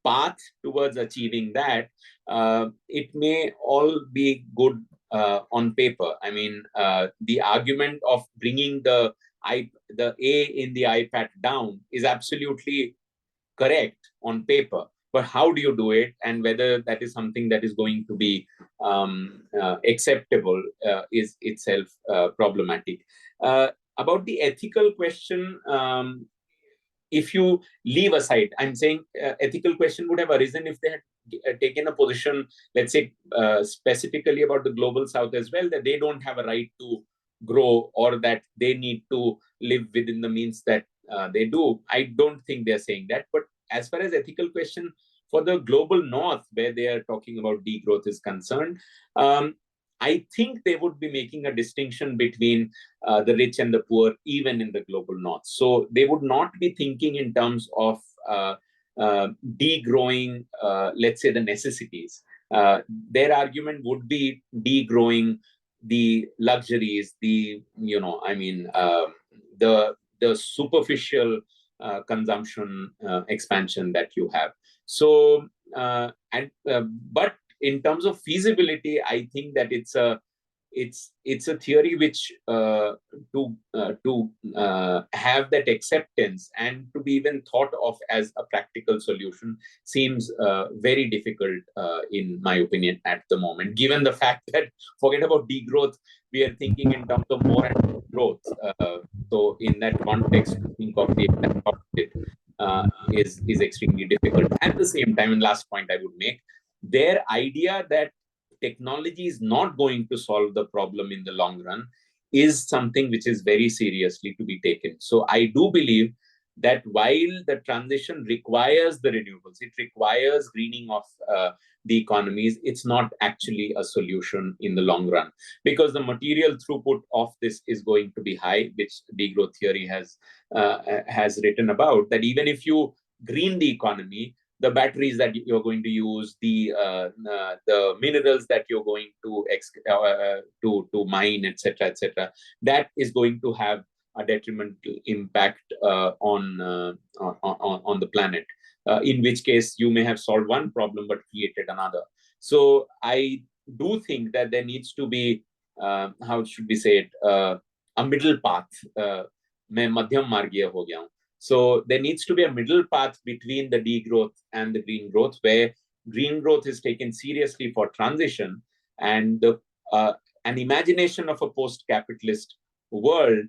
path towards achieving that, it may all be good on paper. I mean, the argument of bringing the A in the iPad down is absolutely correct on paper. But how do you do it, and whether that is something that is going to be acceptable is itself problematic. About the ethical question, if you leave aside, I'm saying ethical question would have arisen if they had taken a position, let's say, specifically about the global south as well, that they don't have a right to grow, or that they need to live within the means that they do. I don't think they're saying that. But as far as ethical question for the global north, where they are talking about degrowth, is concerned, I think they would be making a distinction between the rich and the poor, even in the global north. So they would not be thinking in terms of degrowing, let's say, the necessities. Their argument would be degrowing the luxuries, the superficial consumption expansion that you have. So, but in terms of feasibility, I think that it's a theory which to have that acceptance and to be even thought of as a practical solution seems very difficult, in my opinion, at the moment, given the fact that, forget about degrowth, we are thinking in terms of more and more growth. So in that context, to think of the is extremely difficult. At the same time, and last point I would make, their idea that technology is not going to solve the problem in the long run is something which is very seriously to be taken. So I do believe that while the transition requires the renewables, it requires greening of the economies, it's not actually a solution in the long run, because the material throughput of this is going to be high, which degrowth theory has written about, that even if you green the economy, the batteries that you're going to use, the minerals that you're going to mine, etc., that is going to have a detrimental impact on the planet. In which case, you may have solved one problem but created another. So I do think that there needs to be, how should we say it, a middle path. मैं मध्यम मार्गीय हो गया हूँ. So there needs to be a middle path between the degrowth and the green growth, where green growth is taken seriously for transition, and an imagination of a post-capitalist world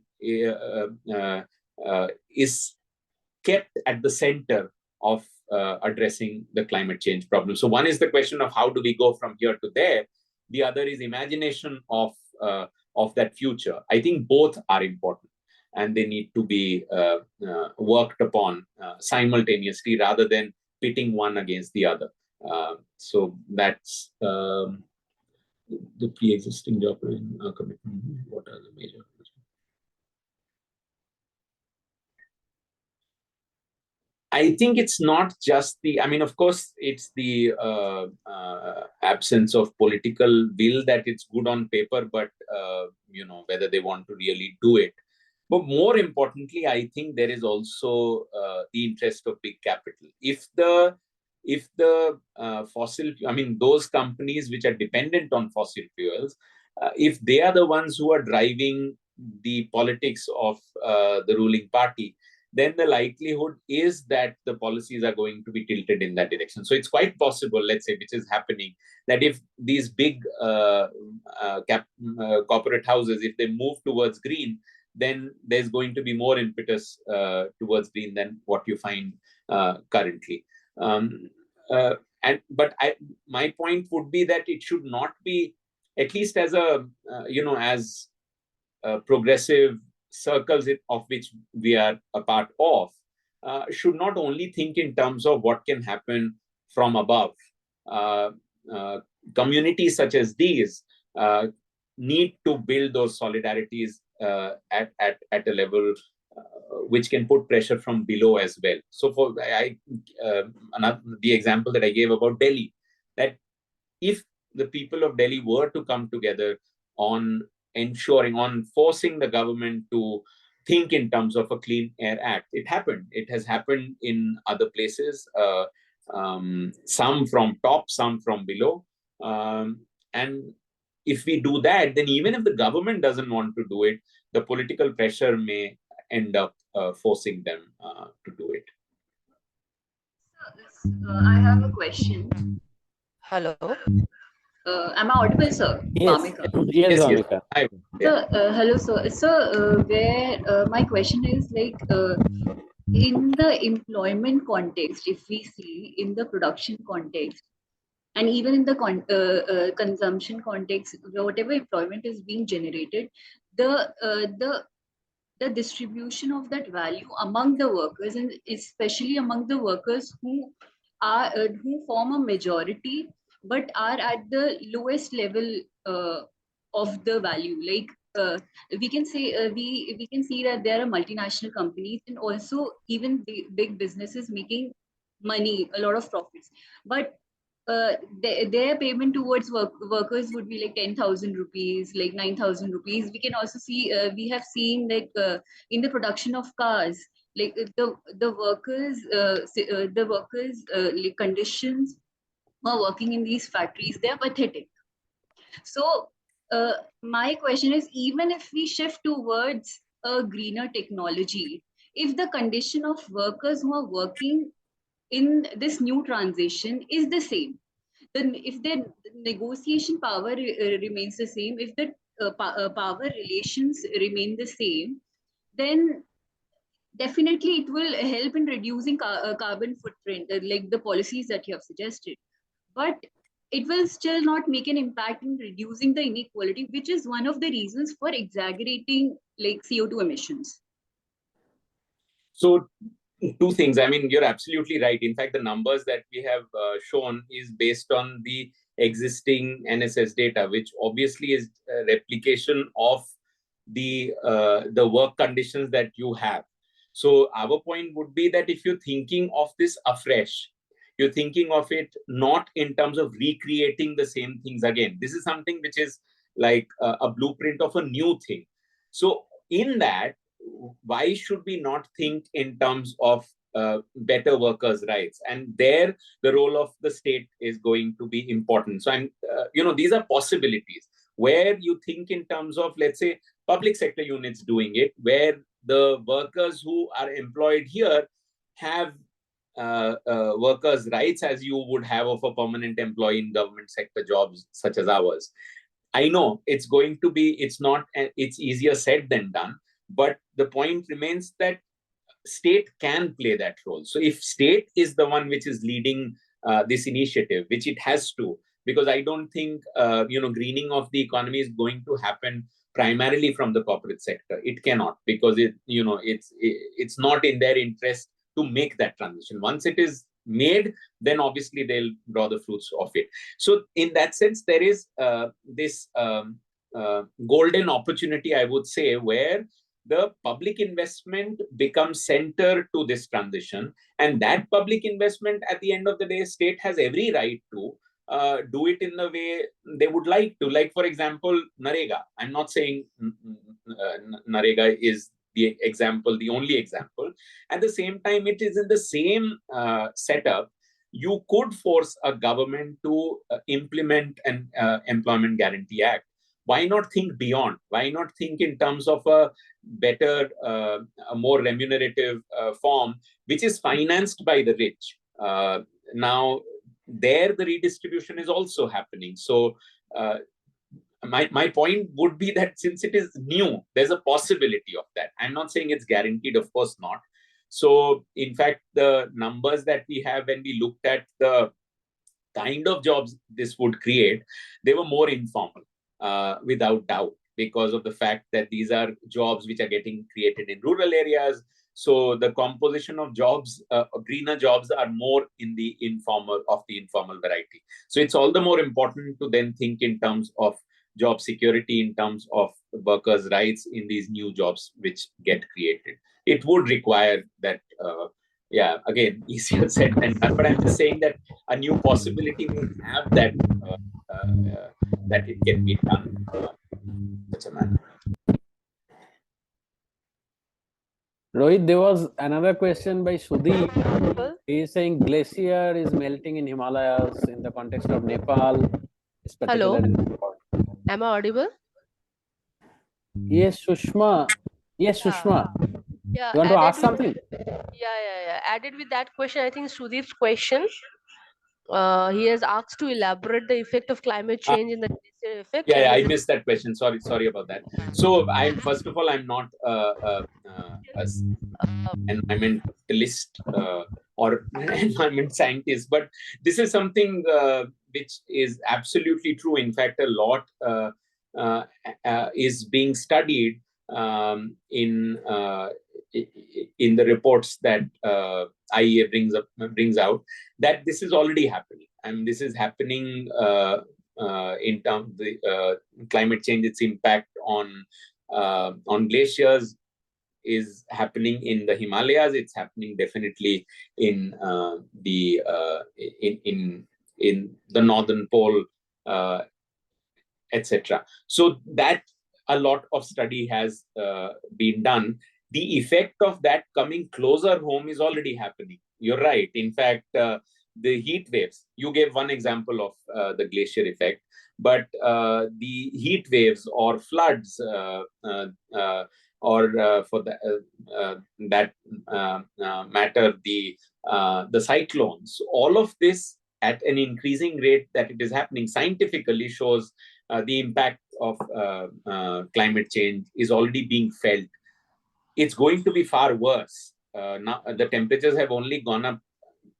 is kept at the center of addressing the climate change problem. So one is the question of how do we go from here to there. The other is imagination of that future. I think both are important, and they need to be worked upon simultaneously rather than pitting one against the other. So that's the pre-existing job commitment. What are the major? I think it's not just the, I mean, of course, it's the absence of political will that it's good on paper, but, whether they want to really do it. But more importantly, I think there is also the interest of big capital. If the fossil, I mean, those companies which are dependent on fossil fuels, if they are the ones who are driving the politics of the ruling party, then the likelihood is that the policies are going to be tilted in that direction. So it's quite possible, let's say, which is happening, that if these big corporate houses, if they move towards green, then there's going to be more impetus towards green than what you find currently. My point would be that it should not be, at least as a, as progressive circles of which we are a part of, should not only think in terms of what can happen from above. Communities such as these need to build those solidarities at a level which can put pressure from below as well. So for the example that I gave about Delhi, that if the people of Delhi were to come together on forcing the government to think in terms of a Clean Air Act. It happened. It has happened in other places, some from top, some from below. And if we do that, then even if the government doesn't want to do it, the political pressure may end up forcing them to do it. I have a question. Hello. Am I audible, sir? Yes, yes, Bhamika. Hi. So, hello, sir. So, my question is like, in the employment context, if we see in the production context, and even in the consumption context, whatever employment is being generated, the distribution of that value among the workers, and especially among the workers who form a majority but are at the lowest level of the value. Like we can say we can see that there are multinational companies and also even big businesses making money, a lot of profits, but their payment towards workers would be like 10,000 rupees, like 9,000 rupees. We can also see, we have seen like in the production of cars, like the workers like conditions who are working in these factories, they're pathetic. So my question is, even if we shift towards a greener technology, if the condition of workers who are working in this new transition is the same, then if the negotiation power remains the same, if the power relations remain the same, then definitely it will help in reducing carbon footprint, like the policies that you have suggested. But it will still not make an impact in reducing the inequality, which is one of the reasons for exaggerating like CO2 emissions. So two things. I mean, you're absolutely right. In fact, the numbers that we have shown is based on the existing NSS data, which obviously is a replication of the work conditions that you have. So our point would be that if you're thinking of this afresh, you're thinking of it not in terms of recreating the same things again. This is something which is like a blueprint of a new thing. So in that, why should we not think in terms of better workers' rights? And there, the role of the state is going to be important. So these are possibilities where you think in terms of, let's say, public sector units doing it, where the workers who are employed here have workers' rights as you would have of a permanent employee in government sector jobs such as ours. I know it's easier said than done, but the point remains that state can play that role. So if state is the one which is leading this initiative, which it has to, because I don't think greening of the economy is going to happen primarily from the corporate sector. It cannot, because it's not in their interest to make that transition. Once it is made, then obviously they'll draw the fruits of it. So in that sense, there is this golden opportunity, I would say, where the public investment becomes center to this transition. And that public investment, at the end of the day, state has every right to do it in the way they would like to. Like, for example, Narega. I'm not saying Narega is the only example. At the same time, it is in the same setup. You could force a government to implement an Employment Guarantee Act. Why not think beyond? Why not think in terms of a better, a more remunerative form, which is financed by the rich? Now, there the redistribution is also happening. So my point would be that since it is new, there's a possibility of that. I'm not saying it's guaranteed, of course not. So in fact, the numbers that we have, when we looked at the kind of jobs this would create, they were more informal, without doubt, because of the fact that these are jobs which are getting created in rural areas. So the composition of jobs, greener jobs, are more in the informal variety. So it's all the more important to then think in terms of job security, in terms of workers' rights in these new jobs which get created. It would require that, again, easier said than done. But I'm just saying that a new possibility may have that that it can be done in such a manner. Rohit, there was another question by Sudhi. He is saying glacier is melting in Himalayas in the context of Nepal. Hello. Am I audible? Yes, Sushma. Yes, Sushma. Yeah. You want to ask something? Yeah. Added with that question, I think Sudeep's question. He has asked to elaborate the effect of climate change in the glacier effect. Yeah, I missed that question. Sorry about that. So first of all, I'm not environmentalist or environment scientist, but this is something which is absolutely true. In fact, a lot is being studied in the reports that IEA brings out, that this is already happening, and this is happening in terms of the climate change. Its impact on glaciers is happening in the Himalayas. It's happening definitely in the northern pole, etc. So that a lot of study has been done. The effect of that coming closer home is already happening. You're right. In fact, the heat waves, you gave one example of the glacier effect, but the heat waves or floods or for that matter, the cyclones, all of this at an increasing rate that it is happening scientifically shows the impact of climate change is already being felt. It's going to be far worse. Now the temperatures have only gone up,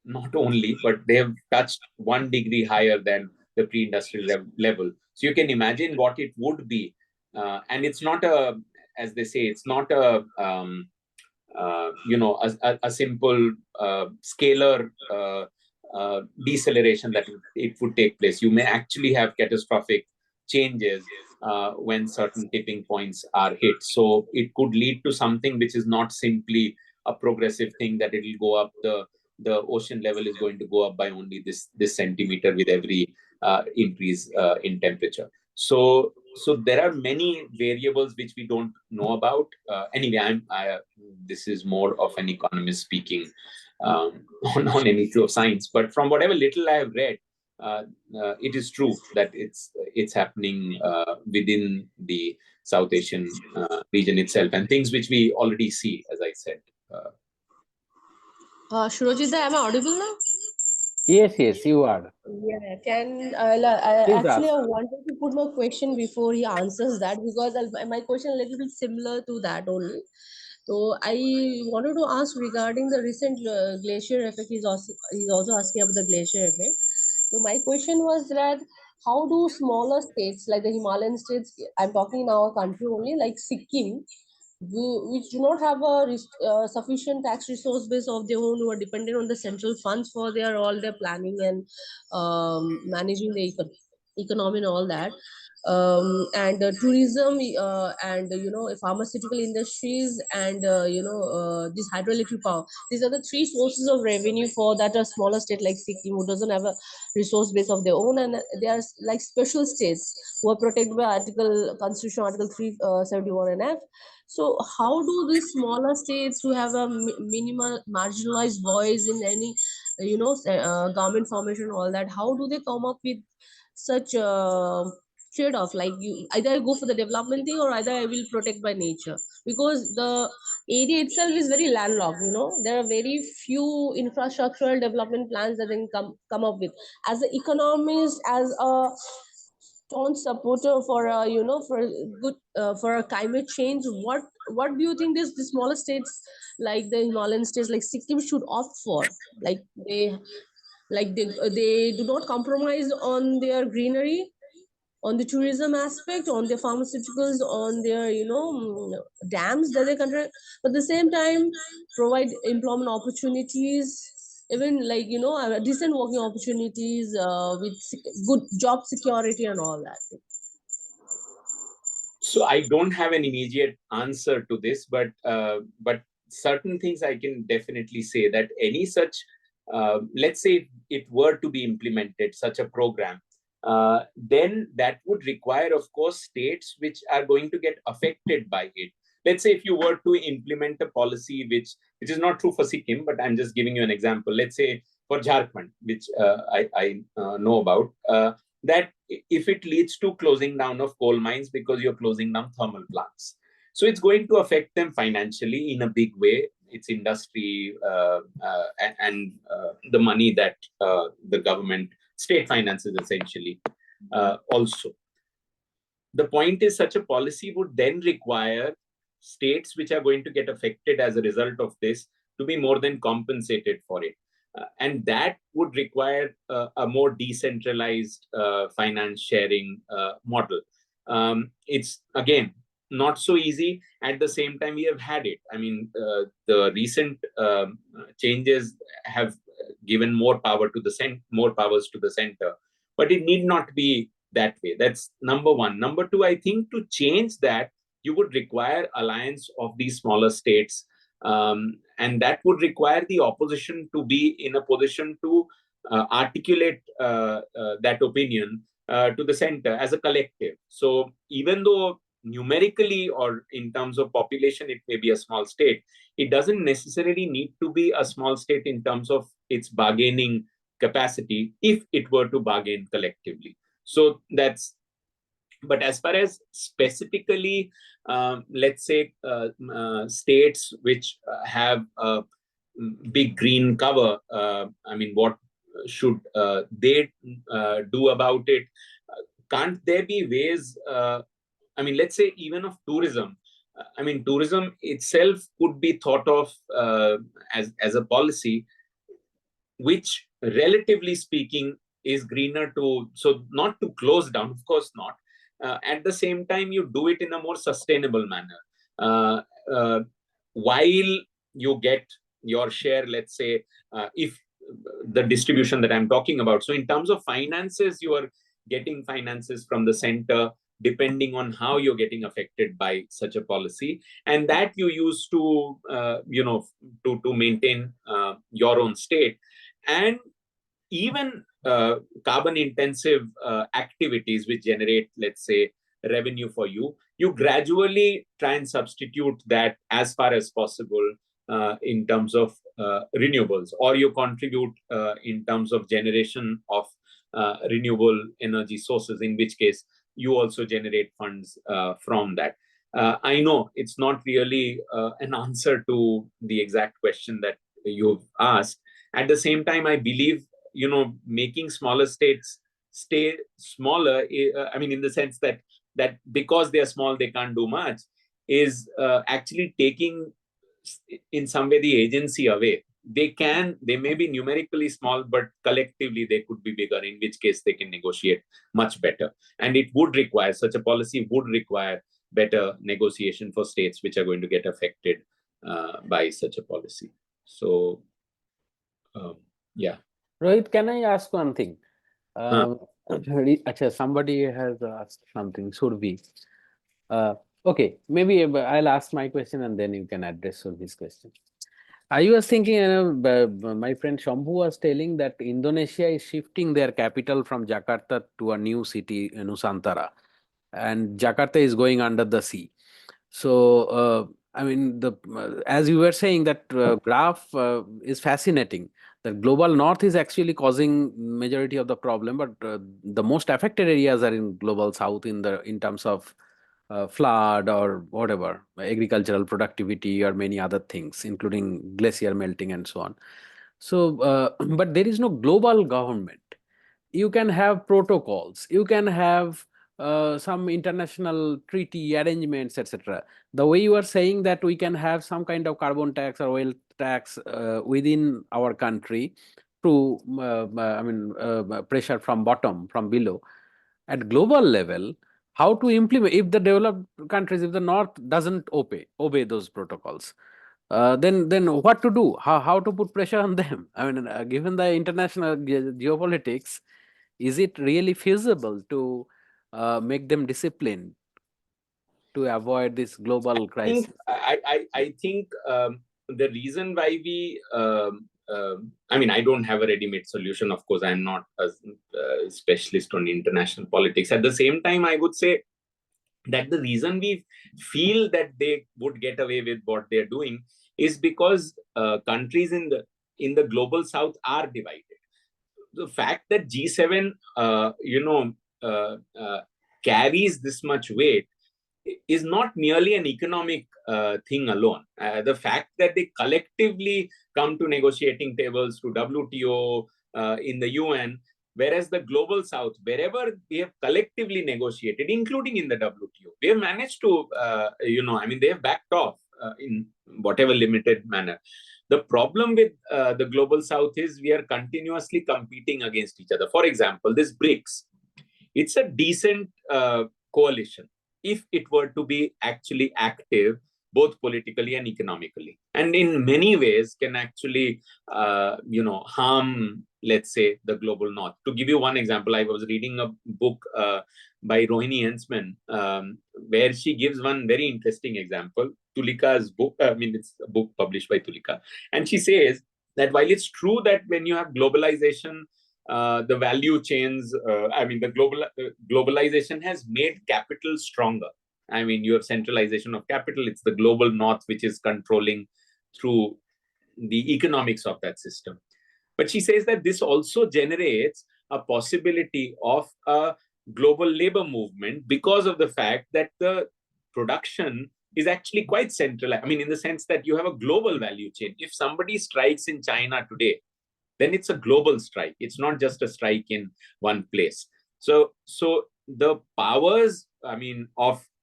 not only, but they have touched 1 degree higher than the pre-industrial level. So you can imagine what it would be. And it's not as they say, it's not a simple scalar deceleration that it would take place. You may actually have catastrophic changes when certain tipping points are hit. So it could lead to something which is not simply a progressive thing, that it will go up, the ocean level is going to go up by only this centimeter with every increase in temperature. So there are many variables which we don't know about. Anyway, this is more of an economist speaking on any issue of science. But from whatever little I have read, it is true that it's happening within the South Asian region itself, and things which we already see, as I said. Shurojit, am I audible now? Yes, you are. Yeah, Please ask. I wanted to put my question before he answers that, because my question a little bit similar to that only. So I wanted to ask regarding the recent glacier effect. He's also asking about the glacier effect. So my question was that how do smaller states like the Himalayan states, I'm talking now a country only, like Sikkim, which do not have a sufficient tax resource base of their own, who are dependent on the central funds for their all their planning and managing the economy and all that, and tourism, and pharmaceutical industries, and this hydroelectric power. These are the three sources of revenue for that a smaller state like Sikkim, who doesn't have a resource base of their own, and they are like special states who are protected by Constitution Article 371 and F. So how do these smaller states who have a minimal marginalized voice in any, government formation, all that, how do they come up with such trade-off? Like, you either I go for the development thing, or either I will protect by nature, because the area itself is very landlocked. There are very few infrastructural development plans that they can come up with. As an economist, as a staunch supporter for for good for a climate change, what do you think this the smaller states like the Himalayan states like Sikkim should opt for? Like they do not compromise on their greenery, on the tourism aspect, on their pharmaceuticals, on their dams that they control, but at the same time provide employment opportunities, even like decent working opportunities, with good job security and all that. So I don't have an immediate answer to this, but certain things I can definitely say, that any such, let's say it were to be implemented, such a program, then that would require, of course, states which are going to get affected by it. Let's say if you were to implement a policy which is not true for Sikkim, but I'm just giving you an example. Let's say for Jharkhand, which I know about, that if it leads to closing down of coal mines because you're closing down thermal plants, so it's going to affect them financially in a big way. It's industry and the money that the government, state finances essentially, also. The point is, such a policy would then require states which are going to get affected as a result of this to be more than compensated for it. And that would require a more decentralized finance sharing model. It's, again, not so easy. At the same time, we have had it. I mean, the recent changes have given more powers to the center, but it need not be that way. That's number one. Number two, I think to change that, you would require alliance of these smaller states, and that would require the opposition to be in a position to articulate that opinion to the center as a collective. So even though numerically or in terms of population it may be a small state, it doesn't necessarily need to be a small state in terms of its bargaining capacity if it were to bargain collectively. So that's, but as far as specifically, let's say, states which have a big green cover, I mean, what should they do about it? Can't there be ways, I mean, let's say even of tourism, I mean, tourism itself could be thought of as a policy, which relatively speaking is greener to, so not to close down, of course not. At the same time, you do it in a more sustainable manner, while you get your share, let's say, if the distribution that I'm talking about. So in terms of finances, you are getting finances from the center, depending on how you're getting affected by such a policy, and that you use to to maintain your own state. And even carbon intensive activities which generate, let's say, revenue for you, you gradually try and substitute that as far as possible in terms of renewables, or you contribute in terms of generation of renewable energy sources, in which case you also generate funds from that. I know it's not really an answer to the exact question that you've asked. At the same time, I believe, making smaller states stay smaller, I mean, in the sense that because they are small, they can't do much, is actually taking in some way the agency away. They may be numerically small, but collectively they could be bigger, in which case they can negotiate much better. And it would require, such a policy would require better negotiation for states which are going to get affected by such a policy. So, yeah. Rohit, can I ask one thing? Somebody has asked something, Survi. Okay, maybe I'll ask my question and then you can address Survi's question. I was thinking, my friend Shambhu was telling that Indonesia is shifting their capital from Jakarta to a new city, Nusantara, and Jakarta is going under the sea. So, I mean, as you were saying, that graph is fascinating. The global north is actually causing majority of the problem, but the most affected areas are in global south in terms of flood or whatever, agricultural productivity or many other things, including glacier melting and so on. So, but there is no global government. You can have protocols, you can have some international treaty arrangements, etc. The way you are saying that we can have some kind of carbon tax or oil tax within our country to, pressure from bottom, from below. At global level, how to implement, if the developed countries, if the North doesn't obey those protocols, then what to do? How to put pressure on them? I mean, given the international geopolitics, is it really feasible to make them disciplined to avoid this global crisis? I think the reason why we, I mean, I don't have a ready-made solution. Of course, I'm not a specialist on international politics. At the same time, I would say that the reason we feel that they would get away with what they're doing is because countries in the global south are divided. The fact that G7, carries this much weight is not merely an economic thing alone. The fact that they collectively come to negotiating tables, to WTO, in the UN, whereas the global south, wherever we have collectively negotiated, including in the WTO, we have managed to, they have backed off in whatever limited manner. The problem with the global south is we are continuously competing against each other. For example, this BRICS, it's a decent coalition if it were to be actually active, both politically and economically, and in many ways can actually, harm, let's say, the global north. To give you one example, I was reading a book by Rohini Hensman, where she gives one very interesting example. Tulika's book, it's a book published by Tulika, and she says that while it's true that when you have globalization, the value chains, the globalization has made capital stronger. I mean, you have centralization of capital. It's the global north which is controlling through the economics of that system. But she says that this also generates a possibility of a global labor movement because of the fact that the production is actually quite centralized. I mean, in the sense that you have a global value chain. If somebody strikes in China today, then it's a global strike. It's not just a strike in one place. So the powers,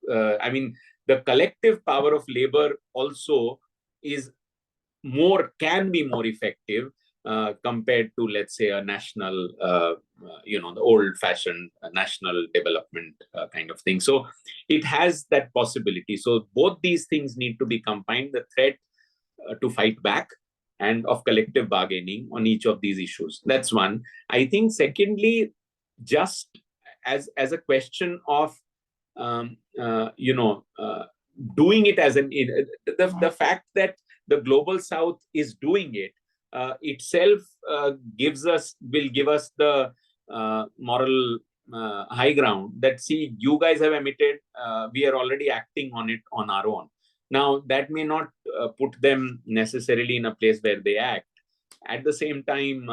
the collective power of labor also can be more effective compared to, let's say, a national, the old-fashioned national development kind of thing. So it has that possibility. So both these things need to be combined. The threat to fight back, and of collective bargaining on each of these issues. That's one. I think secondly, just as a question of doing it as the fact that the global south is doing it itself will give us the moral high ground that, see, you guys have emitted, we are already acting on it on our own. Now, that may not put them necessarily in a place where they act. At the same time,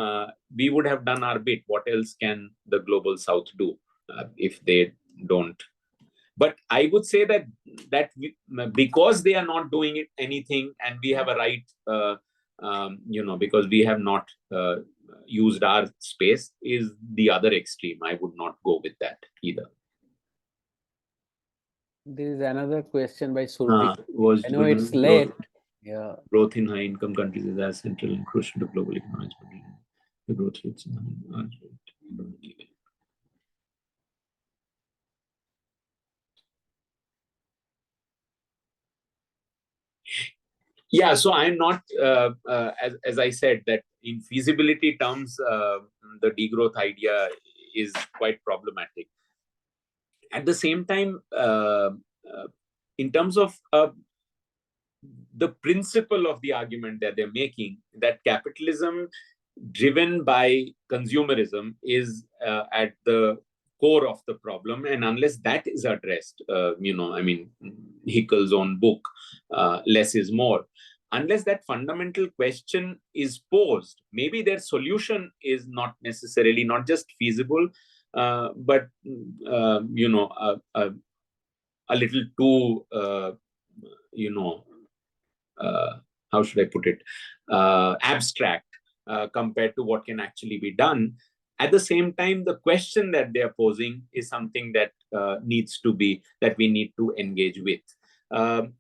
we would have done our bit. What else can the global south do if they don't? But I would say that because they are not doing anything, and we have a right, because we have not used our space, is the other extreme. I would not go with that either. There is another question by Survi. I know it's growth, late. Yeah. Growth in high-income countries is as central and crucial to global economics. The growth rates are yeah, so I'm not, as I said, that in feasibility terms, the degrowth idea is quite problematic. At the same time, in terms of the principle of the argument that they're making, that capitalism driven by consumerism is at the core of the problem, and unless that is addressed, Hickel's own book, Less is More, unless that fundamental question is posed, maybe their solution is not necessarily not just feasible, but a little too how should I put it, abstract compared to what can actually be done. At the same time, the question that they are posing is something that we need to engage with.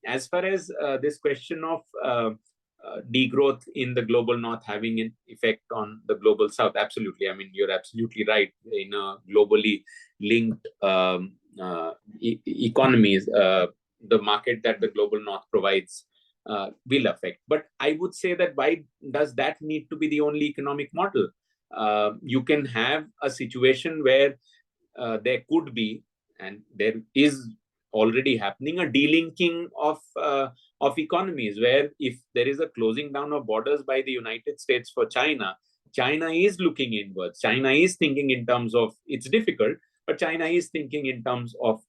As far as this question of degrowth in the global north having an effect on the global south, absolutely. I mean, you're absolutely right. In a globally linked economies, the market that the global north provides will affect. But I would say that why does that need to be the only economic model? You can have a situation where there could be, and there is already happening, a delinking of economies, where if there is a closing down of borders by the United States for China, China is looking inwards. China is thinking in terms of, it's difficult, but China is thinking in terms of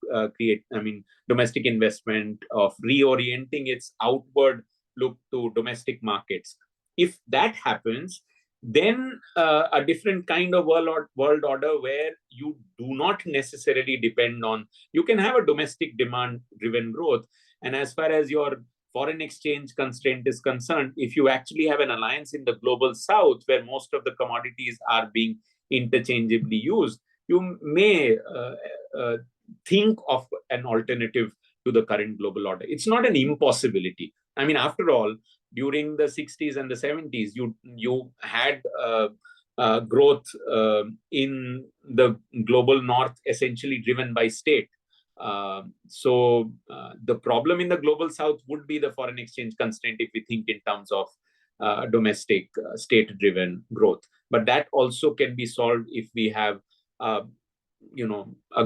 domestic investment, of reorienting its outward look to domestic markets. If that happens, then a different kind of world order where you do not necessarily depend on, you can have a domestic demand driven growth. And as far as your foreign exchange constraint is concerned, if you actually have an alliance in the global south where most of the commodities are being interchangeably used, you may think of an alternative to the current global order. It's not an impossibility. I mean, after all, during the 60s and the 70s, you had growth in the global north essentially driven by state. So the problem in the global south would be the foreign exchange constraint if we think in terms of domestic state-driven growth. But that also can be solved if we have a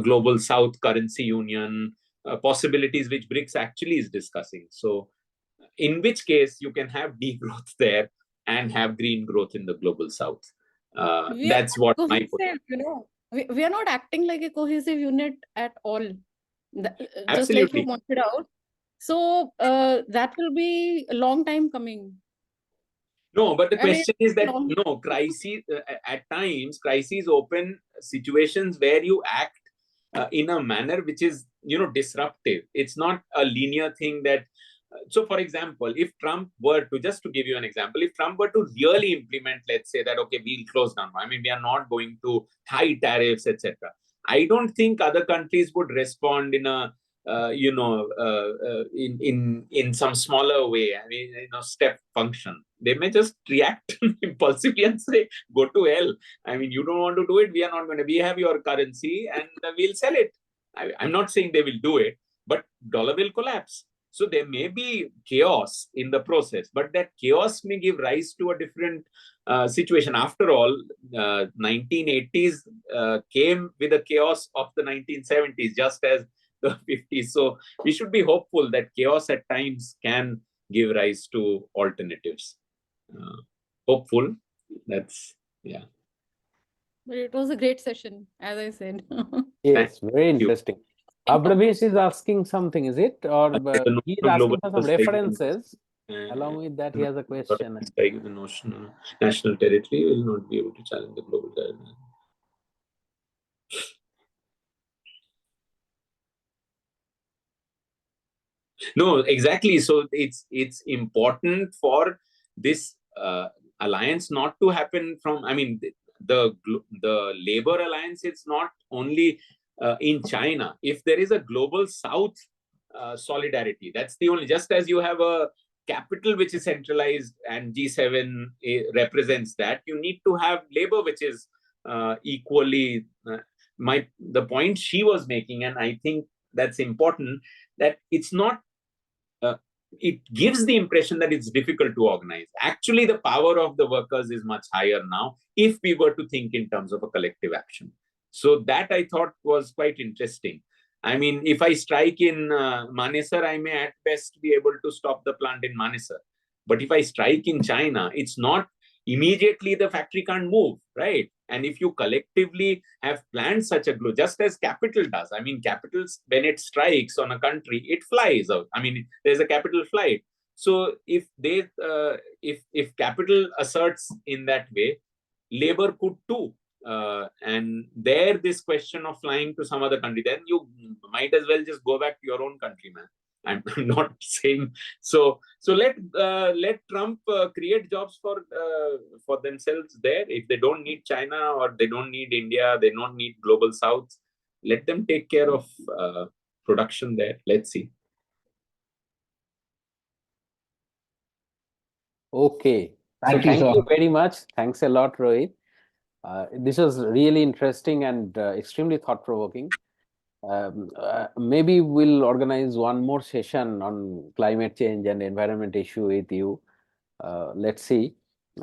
global south currency union, possibilities which BRICS actually is discussing. So in which case you can have degrowth there and have green growth in the global south. That's what my point. We are not acting like a cohesive unit at all. Just like you Absolutely. pointed out. So that will be a long time coming. No, but the question is that crises, at times, crises open situations where you act in a manner which is, disruptive. It's not a linear thing that. So, for example, if Trump were to, just to give you an example, if Trump were to really implement, let's say that, okay, we'll close down. I mean, we are not going to high tariffs, etc. I don't think other countries would respond in a, in some smaller way. I mean, step function. They may just react impulsively and say, go to hell. I mean, you don't want to do it. We are not going to. We have your currency and we'll sell it. I'm not saying they will do it, but dollar will collapse. So there may be chaos in the process, but that chaos may give rise to a different situation. After all, 1980s came with the chaos of the 1970s, just as the 50s. So we should be hopeful that chaos at times can give rise to alternatives. Hopeful. That's, yeah. But it was a great session, as I said. Yes, very you. interesting. Abhravesh is asking something, is it? Or The he is notion of asking global for some strike references. Along with that, he has a question. strike the notion of national territory will not be able to challenge the global government. No, exactly. So it's important for this alliance not to happen from. I mean, the labor alliance. It's not only in China. If there is a global South solidarity, that's the only. Just as you have a capital which is centralized and G7 represents that, you need to have labor which is equally. The point she was making, and I think that's important, that it's not. It gives the impression that it's difficult to organize. Actually, the power of the workers is much higher now if we were to think in terms of a collective action. So that I thought was quite interesting. I mean, if I strike in Manesar, I may at best be able to stop the plant in Manesar. But if I strike in China, it's not immediately the factory can't move, right? And if you collectively have planned such a glue, just as capital does, I mean, capitals, when it strikes on a country, it flies out. I mean, there's a capital flight. So if they, if capital asserts in that way, labor could too. And there, this question of flying to some other country, then you might as well just go back to your own country, man. I'm not saying so. So let Trump create jobs for themselves there. If they don't need China or they don't need India, they don't need global South. Let them take care of production there. Let's see. Okay. Thank So you, thank sir. you very much. Thanks a lot, Rohit. This was really interesting and extremely thought-provoking. Maybe we'll organize one more session on climate change and environment issue with you. Let's see.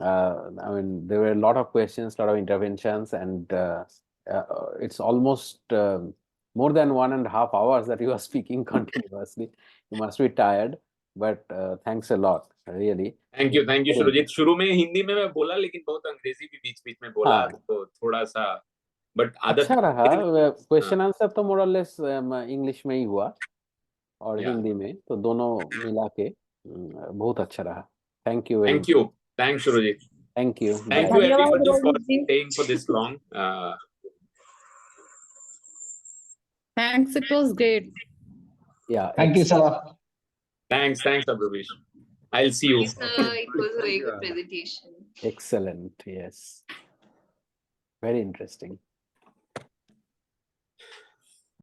I mean, there were a lot of questions, a lot of interventions, and it's almost more than 1.5 hours that you are speaking continuously. You must be tired, but thanks a lot, really. Thank you Surjit. शुरू में हिंदी में मैं बोला, लेकिन बहुत अंग्रेजी भी बीच बीच में बोला, तो थोड़ा सा, बट आदत अच्छा रहा. क्वेश्चन आंसर तो मोर और लेस इंग्लिश में ही हुआ और हिंदी में, तो दोनों मिला के बहुत अच्छा रहा. Thank you very much. Thank Surjit. Thank you. Thank Bye. you everybody Dhanyawad, for Rohit ji. staying for this long. Thanks, it was great. Yeah. Thank you, sir. Thanks, Abhravesh. I'll see you. It was a very good presentation. Excellent. Yes. Very interesting.